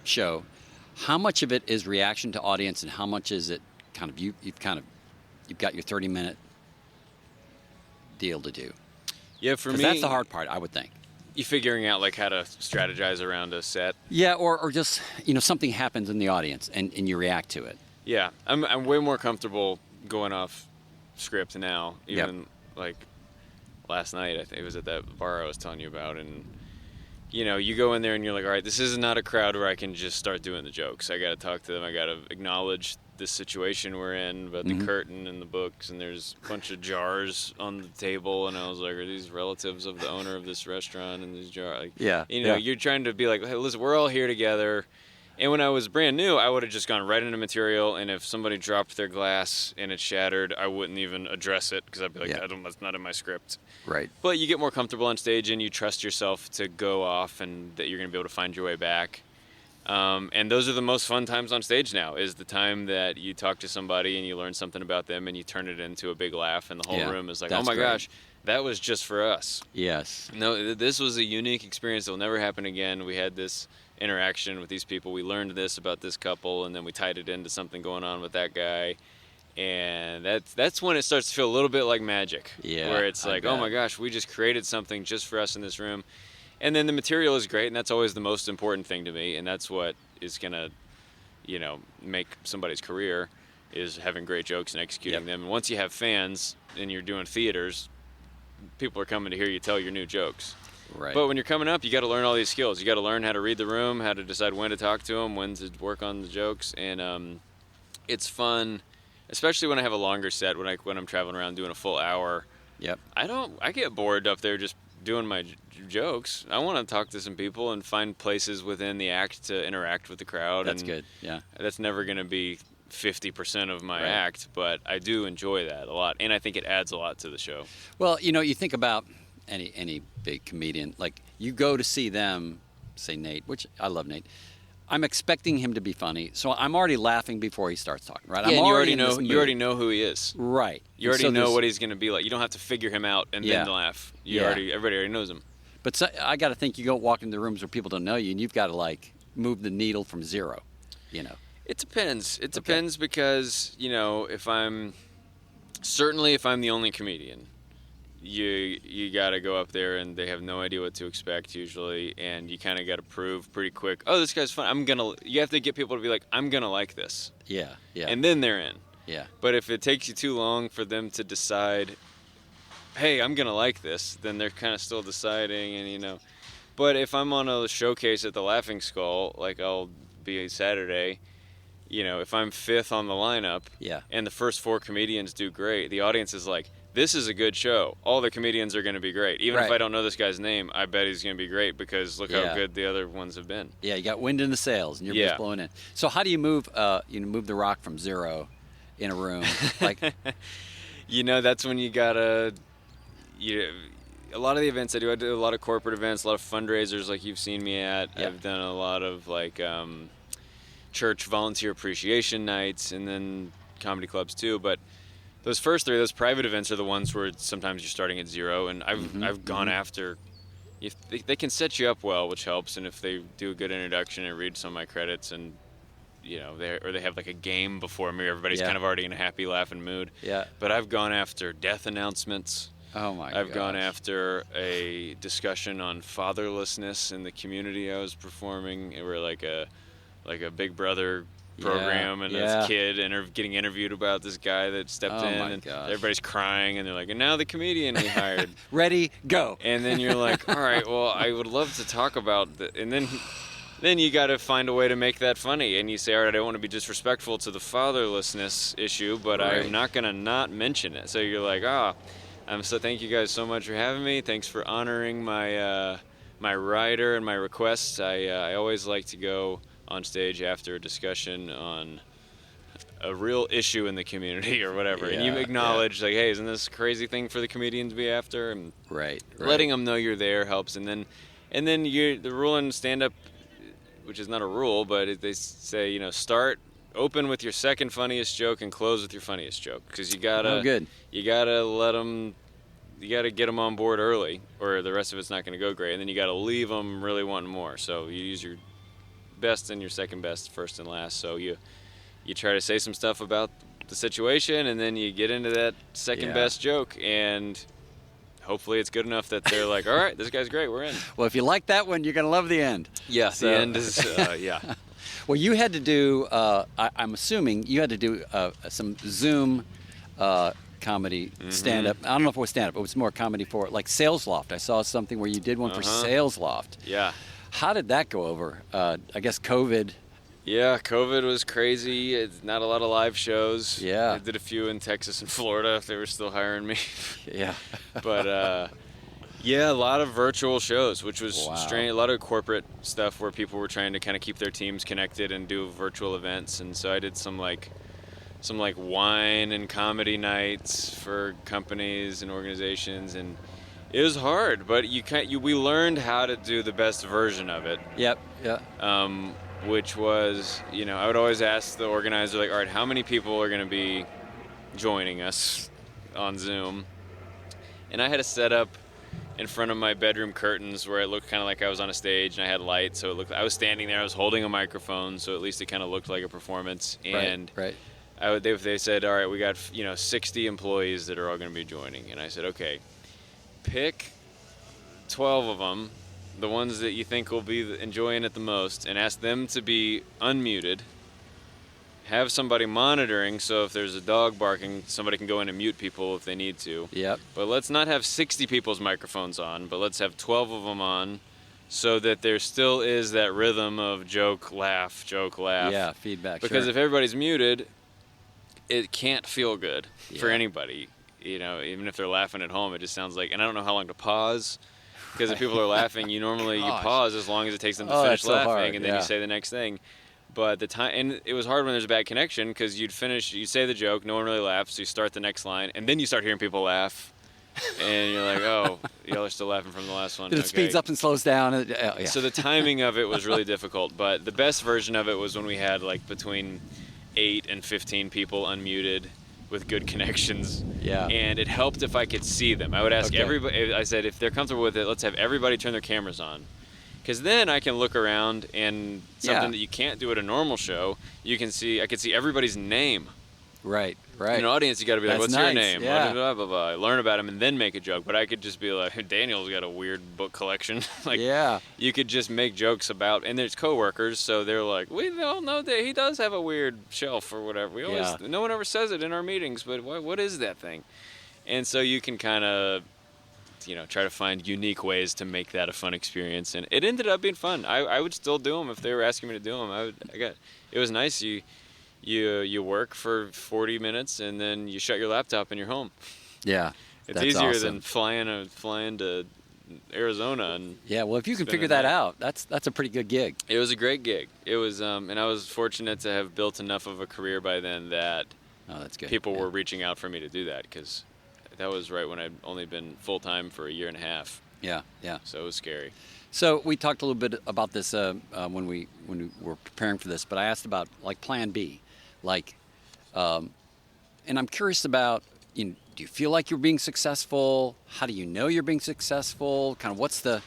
show, how much of it is reaction to audience, and how much is it kind of you've got your 30-minute deal to do? Yeah, for me, that's the hard part, I would think. You figuring out like how to strategize around a set. Yeah, or just something happens in the audience and you react to it. Yeah, I'm way more comfortable going off script now. Even like last night, I think it was at that bar I was telling you about, and you go in there and you're like, all right, this is not a crowd where I can just start doing the jokes. I got to talk to them. I got to acknowledge this situation we're in about the curtain and the books, and there's a bunch of jars on the table, and I was like, are these relatives of the owner of this restaurant? And these jars, you're trying to be like, hey, listen, we're all here together. And when I was brand new, I would have just gone right into material, and if somebody dropped their glass and it shattered, I wouldn't even address it, because I'd be like, that's not in my script. Right. But you get more comfortable on stage, and you trust yourself to go off, and that you're going to be able to find your way back. And those are the most fun times on stage now, is the time that you talk to somebody and you learn something about them and you turn it into a big laugh, and the whole room is like, oh my gosh, that was just for us. Yes. No, this was a unique experience that will never happen again. We had this interaction with these people. We learned this about this couple, and then we tied it into something going on with that guy. And that's when it starts to feel a little bit like magic. Yeah. Where it's like, oh my gosh, we just created something just for us in this room. And then the material is great, and that's always the most important thing to me, and that's what is going to, make somebody's career, is having great jokes and executing them. And once you have fans and you're doing theaters, people are coming to hear you tell your new jokes. Right. But when you're coming up, you got to learn all these skills. You got to learn how to read the room, how to decide when to talk to them, when to work on the jokes, and it's fun, especially when I have a longer set. When I'm traveling around doing a full hour. Yep. I get bored up there just doing my jokes. I want to talk to some people and find places within the act to interact with the crowd. That's good. Yeah. That's never going to be 50% of my act, but I do enjoy that a lot, and I think it adds a lot to the show. Well, you think about any big comedian, like you go to see them, say Nate, which I love Nate. I'm expecting him to be funny, so I'm already laughing before he starts talking, right? Yeah, you already know who he is. Right. You already know what he's going to be like. You don't have to figure him out and then laugh. Everybody already knows him. But so, I got to think you go walk into rooms where people don't know you, and you've got to move the needle from zero, It depends. It depends because, if I'm the only comedian, you got to go up there and they have no idea what to expect usually, and you kind of got to prove pretty quick, oh, this guy's fun. You have to get people to be like, I'm going to like this. Yeah. And then they're in. Yeah. But if it takes you too long for them to decide, hey, I'm going to like this, then they're kind of still deciding, and But if I'm on a showcase at the Laughing Skull, like I'll be Saturday, if I'm fifth on the lineup, and the first four comedians do great, the audience is like, this is a good show. All the comedians are going to be great. Even if I don't know this guy's name, I bet he's going to be great because look how good the other ones have been. Yeah, you got wind in the sails, and you're just blowing in. So how do you move move the rock from zero in a room? That's when you got to, a lot of the events I do a lot of corporate events, a lot of fundraisers like you've seen me at. Yep. I've done a lot of church volunteer appreciation nights, and then comedy clubs too. But those first three, those private events, are the ones where sometimes you're starting at zero, and I've gone after. If they can set you up well, which helps, and if they do a good introduction and read some of my credits, and they have like a game before me. Everybody's Yeah. kind of already in a happy, laughing mood. Yeah. But I've gone after death announcements. Oh my I've gone gosh. after a discussion on fatherlessness in the community I was performing. It were like a Big Brother program, and this kid getting interviewed about this guy that stepped in, my and gosh. everybody's crying, and they're like, and now the comedian we hired. Ready, go. And then you're like, all right, well, I would love to talk about and then you got to find a way to make that funny, and you say, all right, I don't want to be disrespectful to the fatherlessness issue, but Right. I'm not going to not mention it. So you're like, thank you guys so much for having me. Thanks for honoring my my rider and my requests. I always like to go on stage after a discussion on a real issue in the community or whatever, and you acknowledge like, hey, isn't this a crazy thing for the comedian to be after? And Right. letting them know you're there helps. And then the rule in stand-up, which is not a rule, but they say, start open with your second funniest joke and close with your funniest joke, because you gotta get them on board early, or the rest of it's not going to go great, and then you gotta leave them really wanting more. So you use your best and your second best first and last. So you try to say some stuff about the situation, and then you get into that second best joke, and hopefully it's good enough that they're like, all right, this guy's great, we're in. Well, if you like that one, you're going to love the end. Yeah, So- the end is, Well, you had to do, I'm assuming you had to do some Zoom comedy stand-up. I don't know if it was stand-up, it was more comedy for like Sales Loft. I saw something where you did one for Sales Loft. Yeah. How did that go over? I guess COVID. Yeah, COVID was crazy. It's not a lot of live shows. Yeah. I did a few in Texas and Florida if they were still hiring me. Yeah. But a lot of virtual shows, which was Wow. strange. A lot of corporate stuff where people were trying to kind of keep their teams connected and do virtual events. And so I did some wine and comedy nights for companies and organizations, and it was hard, but we learned how to do the best version of it. Yep. Yeah. Which was, I would always ask the organizer, like, all right, how many people are going to be joining us on Zoom? And I had a setup in front of my bedroom curtains where it looked kind of like I was on a stage, and I had lights, so I was standing there, I was holding a microphone, so at least it kind of looked like a performance. And right. they said, all right, we got 60 employees that are all going to be joining, and I said, okay, pick 12 of them, the ones that you think will be enjoying it the most, and ask them to be unmuted. Have somebody monitoring, so if there's a dog barking, somebody can go in and mute people if they need to. Yep. But let's not have 60 people's microphones on, but let's have 12 of them on, so that there still is that rhythm of joke, laugh, joke, laugh. Yeah, feedback. Because sure. if everybody's muted, it can't feel good for Yeah. anybody. Even if they're laughing at home, it just sounds like, and I don't know how long to pause. Because if people are laughing, you Gosh. pause as long as it takes them to Oh, finish that's so laughing, hard, and then you say the next thing. But and it was hard when there's a bad connection, because you'd say the joke, no one really laughs, so you start the next line, and then you start hearing people laugh, and you're like, oh, y'all are still laughing from the last one. It speeds up and slows down. Yeah. So the timing of it was really difficult, but the best version of it was when we had between 8 and 15 people unmuted with good connections. Yeah. And it helped if I could see them. I would ask Okay. everybody, I said, if they're comfortable with it, let's have everybody turn their cameras on. Because then I can look around, and something that you can't do at a normal show, I could see everybody's name. Right. In an audience, you got to be like, That's what's your nice, name? yeah. Blah, blah, blah, blah. Learn about him and then make a joke. But I could just be like, Daniel's got a weird book collection. Yeah. You could just make jokes about, and there's coworkers, so they're like, we all know that he does have a weird shelf or whatever. No one ever says it in our meetings, but what is that thing? And so you can kind of, try to find unique ways to make that a fun experience. And it ended up being fun. I would still do them if they were asking me to do them. It was nice. You work for 40 minutes, and then you shut your laptop and you're home. Yeah. It's That's easier awesome. than flying to Arizona. And Yeah, well, if you can spend figure the that night. out, that's a pretty good gig. It was a great gig. It was, and I was fortunate to have built enough of a career by then that Oh, that's good. people were reaching out for me to do that, because that was right when I'd only been full-time for a year and a half. Yeah. So it was scary. So we talked a little bit about this when we were preparing for this, but I asked about Plan B, and I'm curious about, do you feel like you're being successful? How do you know you're being successful? Kind of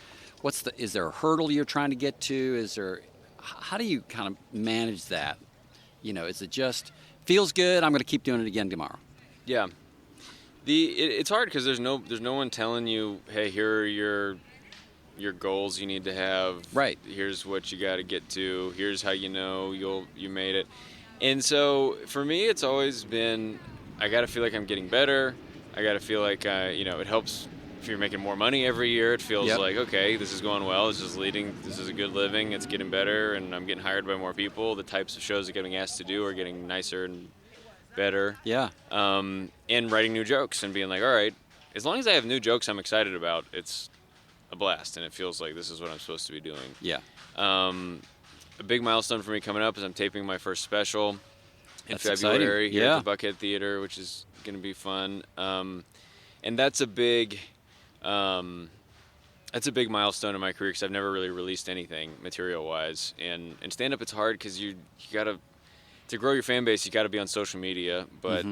is there a hurdle you're trying to get to? How do you kind of manage that? Is it just feels good? I'm going to keep doing it again tomorrow. Yeah. It's hard because there's no one telling you, hey, here are your goals you need to have. Right. Here's what you got to get to. Here's how you made it. And so for me, it's always been, I got to feel like I'm getting better. I got to feel like, it helps if you're making more money every year. It feels like, okay, this is going well. This is a good living. It's getting better, and I'm getting hired by more people. The types of shows I'm getting asked to do are getting nicer and better. Yeah. And writing new jokes and being like, all right, as long as I have new jokes I'm excited about, it's a blast, and it feels like this is what I'm supposed to be doing. Yeah. A big milestone for me coming up is I'm taping my first special in That's February exciting. here at the Buckhead Theater, which is going to be fun. And that's a big milestone in my career because I've never really released anything material-wise. And stand-up, it's hard because you got to grow your fan base, you got to be on social media, but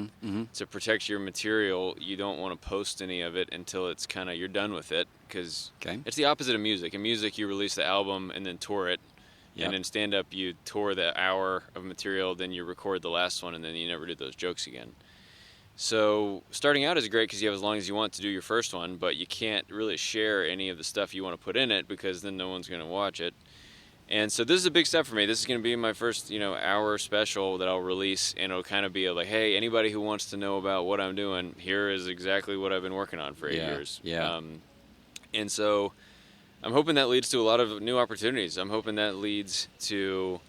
to protect your material, you don't want to post any of it until it's kind of, you're done with it, because it's the opposite of music. In music, you release the album and then tour it, and in stand-up, you tour the hour of material, then you record the last one, and then you never do those jokes again. So starting out is great because you have as long as you want to do your first one, but you can't really share any of the stuff you want to put in it because then no one's going to watch it. And so this is a big step for me. This is going to be my first, hour special that I'll release, and it'll kind of be like, hey, anybody who wants to know about what I'm doing, here is exactly what I've been working on for 8 years. Yeah. And so I'm hoping that leads to a lot of new opportunities. I'm hoping that leads to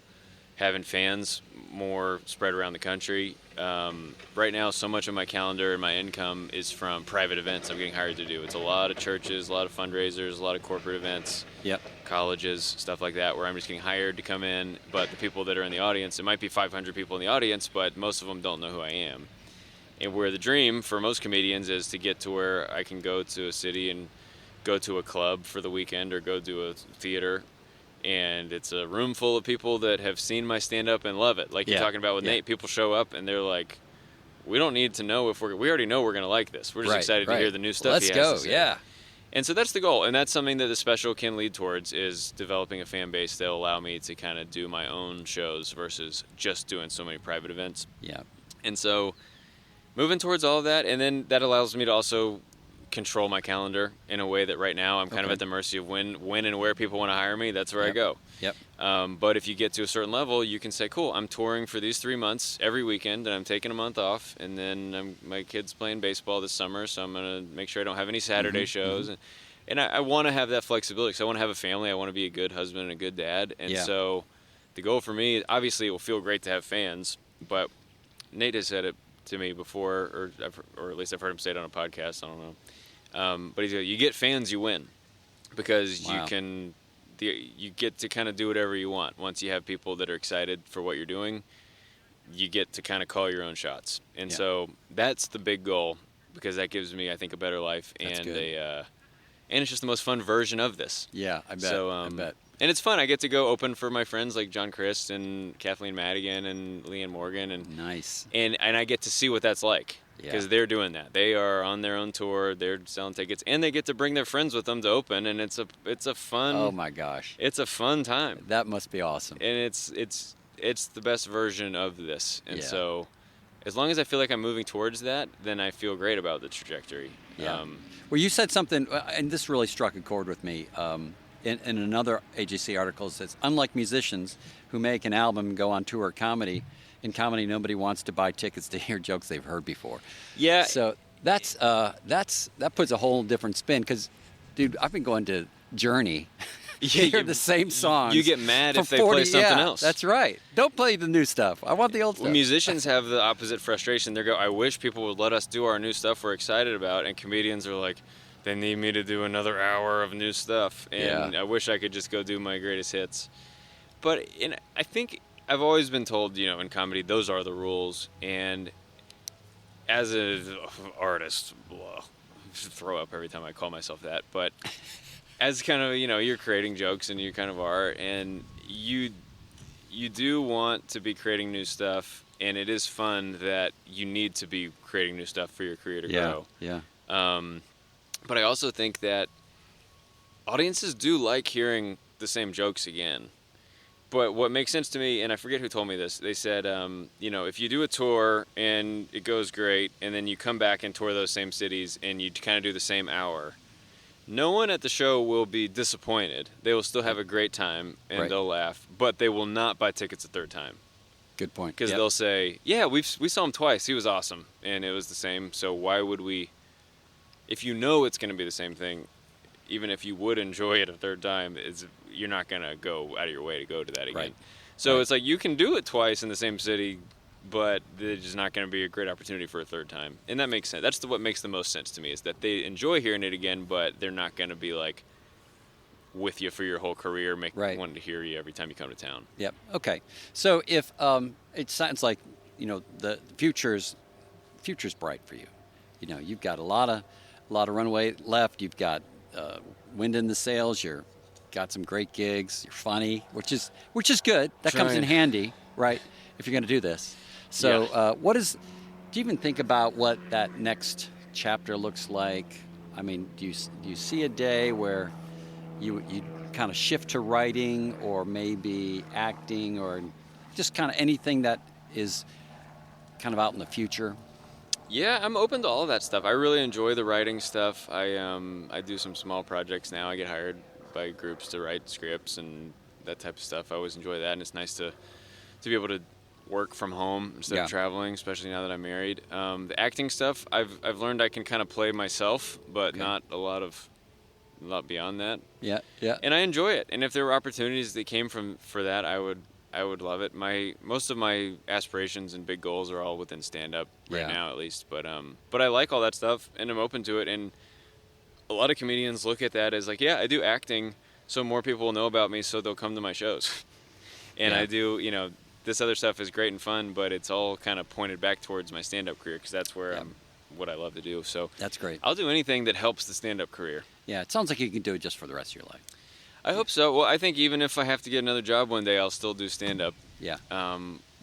having fans more spread around the country. Right now, so much of my calendar and my income is from private events I'm getting hired to do. It's a lot of churches, a lot of fundraisers, a lot of corporate events, colleges, stuff like that, where I'm just getting hired to come in. But the people that are in the audience, it might be 500 people in the audience, but most of them don't know who I am. And where the dream for most comedians is to get to where I can go to a city and go to a club for the weekend or go to a theater, and it's a room full of people that have seen my stand-up and love it. Like you're talking about with Nate, people show up and they're like, we don't need to know we already know we're going to like this. We're just excited to hear the new stuff he has to say. Yeah. And so that's the goal, and that's something that the special can lead towards, is developing a fan base that'll allow me to kind of do my own shows versus just doing so many private events. Yeah. And so moving towards all of that, and then that allows me to also control my calendar in a way that right now I'm kind of at the mercy of when and where people want to hire me. That's where I go. Yep. But if you get to a certain level, you can say, cool, I'm touring for these 3 months every weekend, and I'm taking a month off, and then my kid's playing baseball this summer, so I'm going to make sure I don't have any Saturday shows. And I want to have that flexibility because I want to have a family. I want to be a good husband and a good dad. And so the goal for me, obviously it will feel great to have fans, but Nate has said it to me before, or at least I've heard him say it on a podcast, I don't know. But he's like, you get fans, you win, because you get to kind of do whatever you want. Once you have people that are excited for what you're doing, you get to kind of call your own shots. And so that's the big goal, because that gives me, I think, a better life and and it's just the most fun version of this. Yeah, I bet. So, I bet. And it's fun. I get to go open for my friends like John Christ and Kathleen Madigan and Leanne Morgan, and nice. And I get to see what that's like. Because they're doing that. They are on their own tour. They're selling tickets, and they get to bring their friends with them to open. And it's a fun. Oh my gosh! It's a fun time. That must be awesome. And it's the best version of this. And so, as long as I feel like I'm moving towards that, then I feel great about the trajectory. Yeah. Well, you said something, and this really struck a chord with me. In another AJC article, it says, unlike musicians who make an album and go on tour comedy. In comedy, nobody wants to buy tickets to hear jokes they've heard before. Yeah. So that puts a whole different spin. Because, dude, I've been going to Journey. You hear the same songs. You get mad if they play something else. That's right. Don't play the new stuff. I want the old stuff. Well, musicians have the opposite frustration. They go, I wish people would let us do our new stuff we're excited about. And comedians are like, they need me to do another hour of new stuff. And I wish I could just go do my greatest hits. But I think I've always been told, in comedy, those are the rules. And as an artist, throw up every time I call myself that. But as kind of, you're creating jokes and you kind of are. And you do want to be creating new stuff. And it is fun that you need to be creating new stuff for your career to grow. Yeah. But I also think that audiences do like hearing the same jokes again. But what makes sense to me, and I forget who told me this, they said, if you do a tour and it goes great, and then you come back and tour those same cities and you kind of do the same hour, no one at the show will be disappointed. They will still have a great time and they'll laugh, but they will not buy tickets a third time. Good point. Because they'll say, yeah, we saw him twice. He was awesome, and it was the same. So why would we, if you know it's going to be the same thing, even if you would enjoy it a third time, you're not going to go out of your way to go to that again. Right. So it's like you can do it twice in the same city, but it's just not going to be a great opportunity for a third time. And that makes sense. That's what makes the most sense to me, is that they enjoy hearing it again, but they're not going to be like with you for your whole career, wanting to hear you every time you come to town. Yep. Okay. So if it sounds like, the future's bright for you. You've got a lot of runway left. You've got wind in the sails. You're got some great gigs. You're funny, which is good. That comes in handy, right? If you're going to do this. So, do you even think about what that next chapter looks like? I mean, do you see a day where you kind of shift to writing, or maybe acting, or just kind of anything that is kind of out in the future? Yeah, I'm open to all of that stuff. I really enjoy the writing stuff. I do some small projects now. I get hired by groups to write scripts and that type of stuff. I always enjoy that, and it's nice to be able to work from home instead of traveling, especially now that I'm married. The acting stuff, I've learned I can kind of play myself, but not a lot beyond that. Yeah. And I enjoy it. And if there were opportunities that came for that, I would love it. Most of my aspirations and big goals are all within stand-up right now, at least. But I like all that stuff, and I'm open to it. And a lot of comedians look at that as like, yeah, I do acting, so more people will know about me, so they'll come to my shows. And I do, this other stuff is great and fun, but it's all kind of pointed back towards my stand-up career, because that's where what I love to do. So that's great. I'll do anything that helps the stand-up career. Yeah, it sounds like you can do it just for the rest of your life. I hope so. Well, I think even if I have to get another job one day, I'll still do stand-up. Yeah.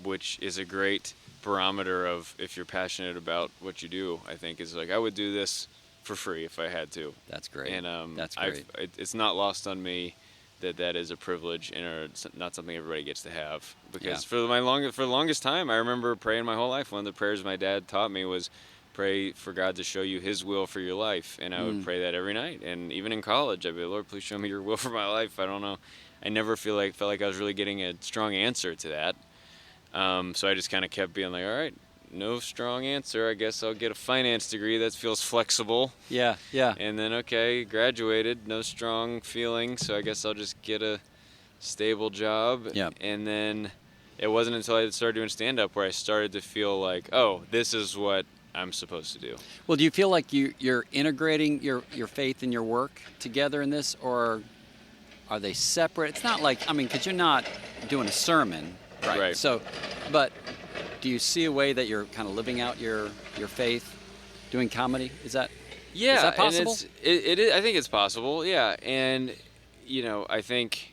Which is a great barometer of if you're passionate about what you do. I think is like I would do this for free if I had to. That's great. And that's great. It's not lost on me that is a privilege and it's not something everybody gets to have. Because for the longest time, I remember praying my whole life. One of the prayers my dad taught me was pray for God to show you His will for your life, and I would pray that every night. And even in college, I'd be, Lord, please show me your will for my life. I don't know. I never felt like I was really getting a strong answer to that. So I just kind of kept being like, all right, no strong answer. I guess I'll get a finance degree that feels flexible. Yeah. And then, okay, graduated, no strong feeling, so I guess I'll just get a stable job. Yeah. And then it wasn't until I started doing stand-up where I started to feel like, oh, this is what I'm supposed to do. Well, do you feel like you're integrating your faith and your work together in this, or are they separate? It's not like, because you're not doing a sermon, right? So, but do you see a way that you're kind of living out your faith doing comedy? Is that possible? And it is, I think it's possible, yeah. And, I think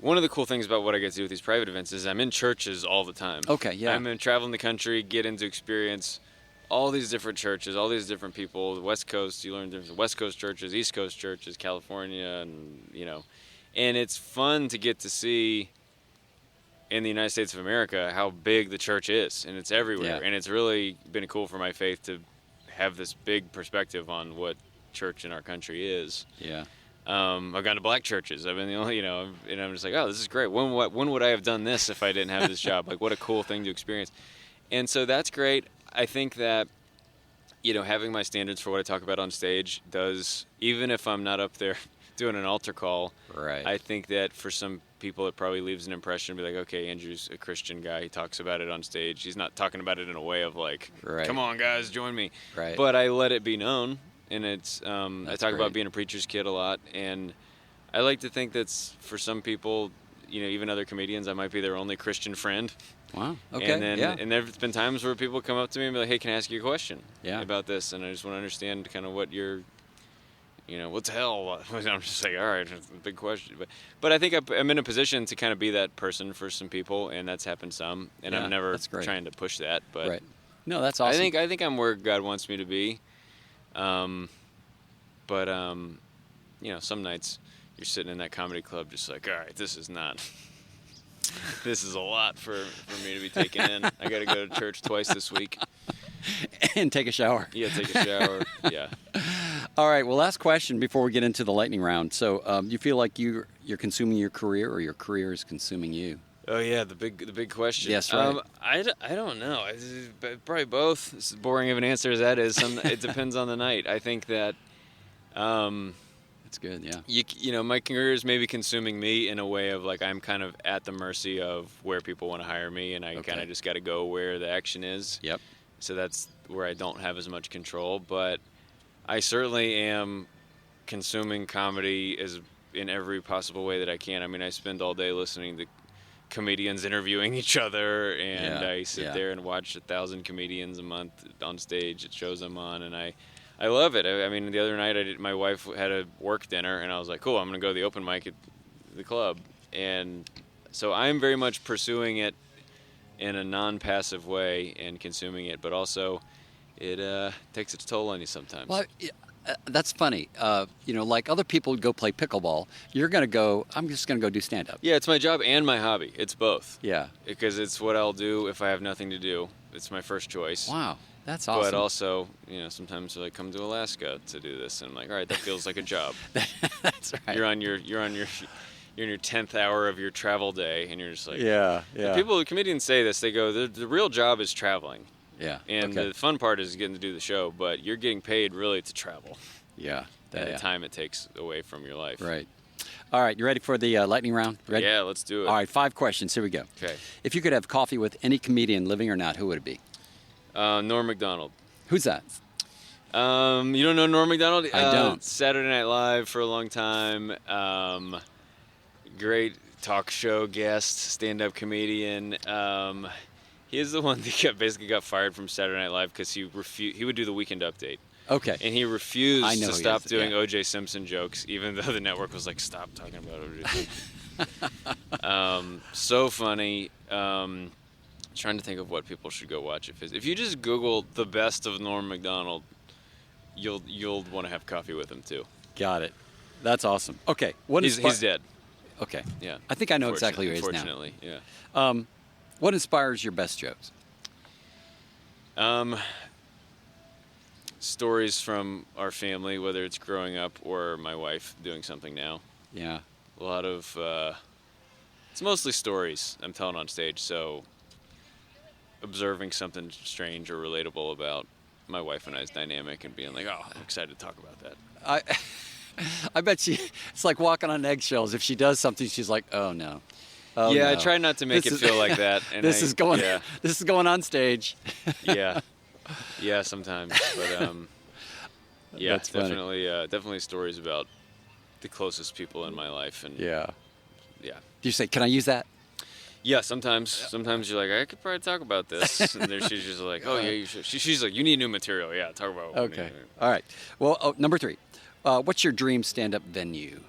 one of the cool things about what I get to do with these private events is I'm in churches all the time. Okay, yeah. I'm traveling the country, getting to experience all these different churches, all these different people. The West Coast, you learn different West Coast churches, East Coast churches, California, and, and it's fun to get to see in the United States of America how big the church is, and it's everywhere. And it's really been cool for my faith to have this big perspective on what church in our country is. Yeah. I've gone to black churches. I've been the only, and I'm just like, oh, this is great. When would I have done this if I didn't have this job? Like, what a cool thing to experience. And so that's great. I think that, having my standards for what I talk about on stage does, even if I'm not up there doing an altar call, right. I think that for some people it probably leaves an impression, be like, okay, Andrew's a Christian guy. He talks about it on stage. He's not talking about it in a way of like, come on, guys, join me. Right. But I let it be known. And it's I talk about being a preacher's kid a lot, and I like to think that's for some people, even other comedians, I might be their only Christian friend. Wow. Okay. And then and there's been times where people come up to me and be like, "Hey, can I ask you a question about this?" And I just want to understand kind of what you're, what's hell? I'm just like, all right, it's a big question. But I think I'm in a position to kind of be that person for some people, and that's happened some. And I'm never trying to push that. But no, that's awesome. I think I'm where God wants me to be. But some nights you're sitting in that comedy club just like, all right, this is not This is a lot for me to be taking in. I got to go to church twice this week. And take a shower. Yeah, take a shower. Yeah. All right. Well, last question before we get into the lightning round. So, you feel like you're consuming your career, or your career is consuming you? Oh yeah, the big question. Yes, right. I don't know. Probably both. As boring of an answer as that is, it depends on the night. I think that. That's good. Yeah. You know, my career is maybe consuming me in a way of like I'm kind of at the mercy of where people want to hire me, and I kind of just got to go where the action is. Yep. So that's where I don't have as much control, but I certainly am consuming comedy in every possible way that I can. I mean, I spend all day listening to comedians interviewing each other, and I sit there and watch 1,000 comedians a month on stage at shows I'm on, and I love it. I mean, the other night my wife had a work dinner, and I was like, cool, I'm going to go to the open mic at the club. And so I'm very much pursuing it in a non-passive way and consuming it, but also it takes its toll on you sometimes. Well, that's funny. Like other people would go play pickleball, you're going to go, I'm just going to go do stand-up. Yeah, it's my job and my hobby. It's both. Yeah. Because it's what I'll do if I have nothing to do. It's my first choice. Wow, that's awesome. But also, sometimes they're like, come to Alaska to do this, and I'm like, all right, that feels like a job. That's right. You're in your 10th hour of your travel day, and you're just like, yeah. Comedians say this. They go, the real job is traveling. Yeah. And the fun part is getting to do the show, but you're getting paid really to travel. Yeah. And the time it takes away from your life. Right. All right, you ready for the lightning round? Ready? Yeah, let's do it. All right, 5 questions. Here we go. Okay. If you could have coffee with any comedian, living or not, who would it be? Norm Macdonald. Who's that? You don't know Norm Macdonald? I don't. Saturday Night Live for a long time. Great talk show guest, stand-up comedian. He is the one that basically got fired from Saturday Night Live because he would do the Weekend Update. Okay. And he refused to stop doing yeah. O.J. Simpson jokes, even though the network was like, stop talking about O.J. Simpson. So funny. Trying to think of what people should go watch. If you just Google the best of Norm Macdonald, you'll want to have coffee with him too. Got it. That's awesome. Okay. He's dead. Okay. Yeah. I think I know exactly who he is now. Unfortunately, yeah. What inspires your best jokes? Stories from our family, whether it's growing up or my wife doing something now. Yeah. A lot of, it's mostly stories I'm telling on stage, so observing something strange or relatable about my wife and I's dynamic and being like, oh, I'm excited to talk about that. I bet it's like walking on eggshells. If she does something, she's like, oh no. Oh, yeah, no. I try not to make it feel like that. And this is going on stage. Yeah, sometimes. But yeah, That's funny. definitely stories about the closest people in my life. And yeah. Do you say, can I use that? Yeah, sometimes. Sometimes you're like, I could probably talk about this. And then she's just like, oh yeah, you should. She's like, you need new material. Yeah, talk about. Okay. All right. Well, number 3. What's your dream stand-up venue?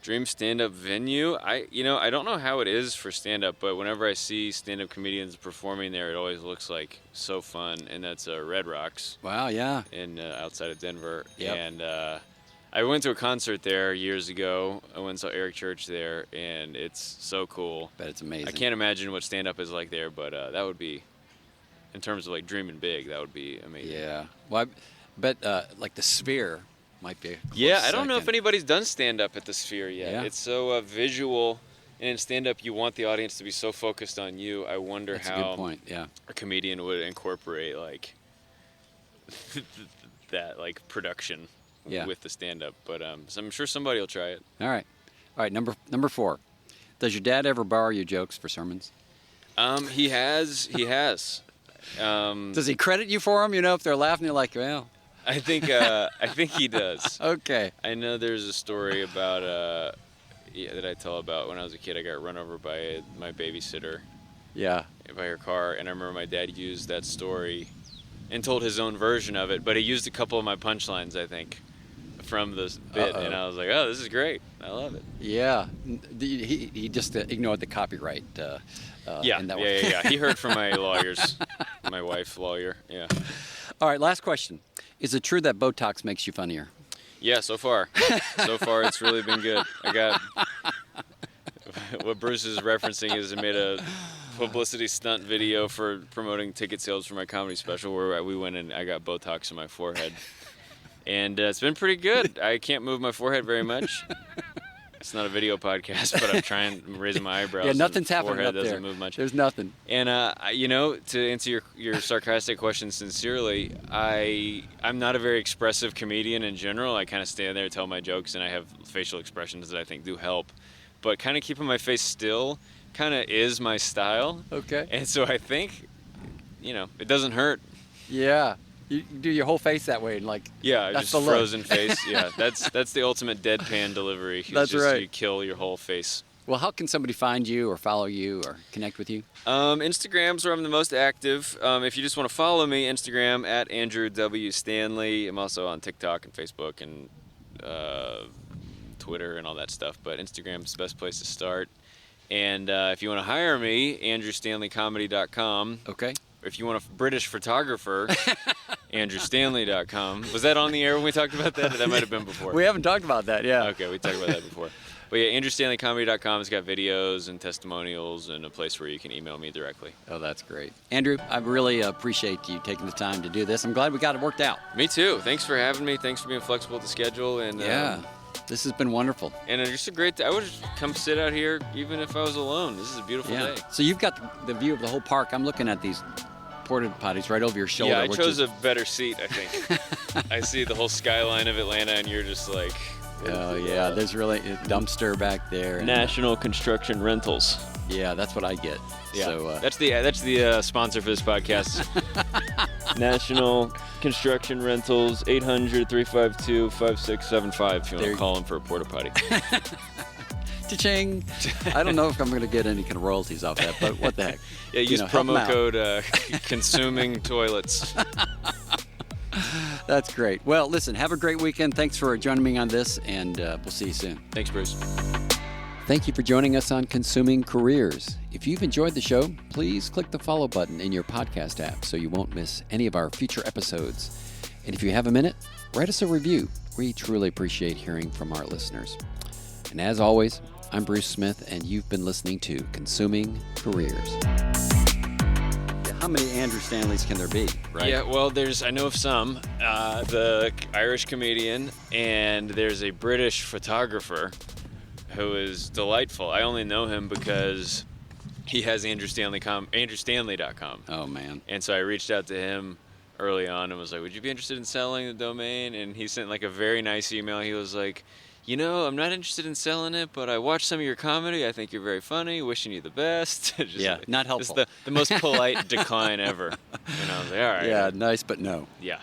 Dream stand-up venue? I don't know how it is for stand-up, but whenever I see stand-up comedians performing there, it always looks like so fun, and that's Red Rocks. Wow, yeah. Outside of Denver. Yep. And I went to a concert there years ago. I went and saw Eric Church there, and it's so cool. Bet it's amazing. I can't imagine what stand-up is like there, but that would be, in terms of like dreaming big, that would be amazing. Yeah. Well, I bet like the Sphere might be. Yeah, I don't know if anybody's done stand-up at the Sphere yet. Yeah. It's so visual, and in stand-up you want the audience to be so focused on you. I wonder That's how a good point. Yeah. A comedian would incorporate like that like production with the stand-up. But so I'm sure somebody will try it. All right. Number 4. Does your dad ever borrow your jokes for sermons? He has. Does he credit you for them? If they're laughing, you're like, well. I think he does. Okay. I know there's a story about that I tell about when I was a kid. I got run over by my babysitter. Yeah. By her car, and I remember my dad used that story and told his own version of it, but he used a couple of my punchlines, I think, from this bit, and I was like, oh, this is great. I love it. Yeah. He just ignored the copyright. Yeah. He heard from my lawyers, my wife's lawyer. Yeah. All right, last question. Is it true that Botox makes you funnier? Yeah, so far. So far, it's really been good. what Bruce is referencing is I made a publicity stunt video for promoting ticket sales for my comedy special where we went and I got Botox in my forehead. And it's been pretty good. I can't move my forehead very much. It's not a video podcast, but I'm raising my eyebrows. Yeah, nothing's the happening forehead up there. doesn't move much. There's nothing. And, to answer your sarcastic question sincerely, I'm not a very expressive comedian in general. I kind of stand there, tell my jokes, and I have facial expressions that I think do help. But kind of keeping my face still kind of is my style. Okay. And so I think, it doesn't hurt. Yeah. You do your whole face that way, and yeah, that's just the look. Frozen face. Yeah, that's the ultimate deadpan delivery. That's right. You kill your whole face. Well, how can somebody find you or follow you or connect with you? Instagram's where I'm the most active. If you just want to follow me, Instagram at Andrew W. Stanley. I'm also on TikTok and Facebook and Twitter and all that stuff. But Instagram's the best place to start. And if you want to hire me, andrewstanleycomedy.com. Okay. If you want a British photographer, andrewstanley.com. Was that on the air when we talked about that? That might have been before. We haven't talked about that, yeah. Okay, we talked about that before. But yeah, andrewstanleycomedy.com has got videos and testimonials and a place where you can email me directly. Oh, that's great. Andrew, I really appreciate you taking the time to do this. I'm glad we got it worked out. Me too. Thanks for having me. Thanks for being flexible with the schedule. And yeah, this has been wonderful. And it's just a great day. I would just come sit out here even if I was alone. This is a beautiful day. So you've got the view of the whole park. I'm looking at these porta potties right over your shoulder. Yeah, I chose a better seat, I think. I see the whole skyline of Atlanta, and you're just like... Oh, yeah, there's really a dumpster back there. National Construction Rentals. Yeah, that's what I get. Yeah, so, that's the sponsor for this podcast. National Construction Rentals, 800-352-5675 if you want to call them for a porta potty. Cha-ching. I don't know if I'm going to get any kind of royalties off that, but what the heck. Yeah, use promo code consuming toilets. That's great. Well, listen, have a great weekend. Thanks for joining me on this, and we'll see you soon. Thanks, Bruce. Thank you for joining us on Consuming Careers. If you've enjoyed the show, please click the follow button in your podcast app so you won't miss any of our future episodes. And if you have a minute, write us a review. We truly appreciate hearing from our listeners. And as always, I'm Bruce Smith, and you've been listening to Consuming Careers. How many Andrew Stanleys can there be, right? Yeah, well, I know of some. The Irish comedian, and there's a British photographer who is delightful. I only know him because he has andrewstanley.com. Oh, man. And so I reached out to him early on and was like, would you be interested in selling the domain? And he sent a very nice email. He was like, I'm not interested in selling it, but I watched some of your comedy. I think you're very funny. Wishing you the best. Not helpful. It's the most polite decline ever. And I was like, all right. Yeah, nice, but no. Yeah.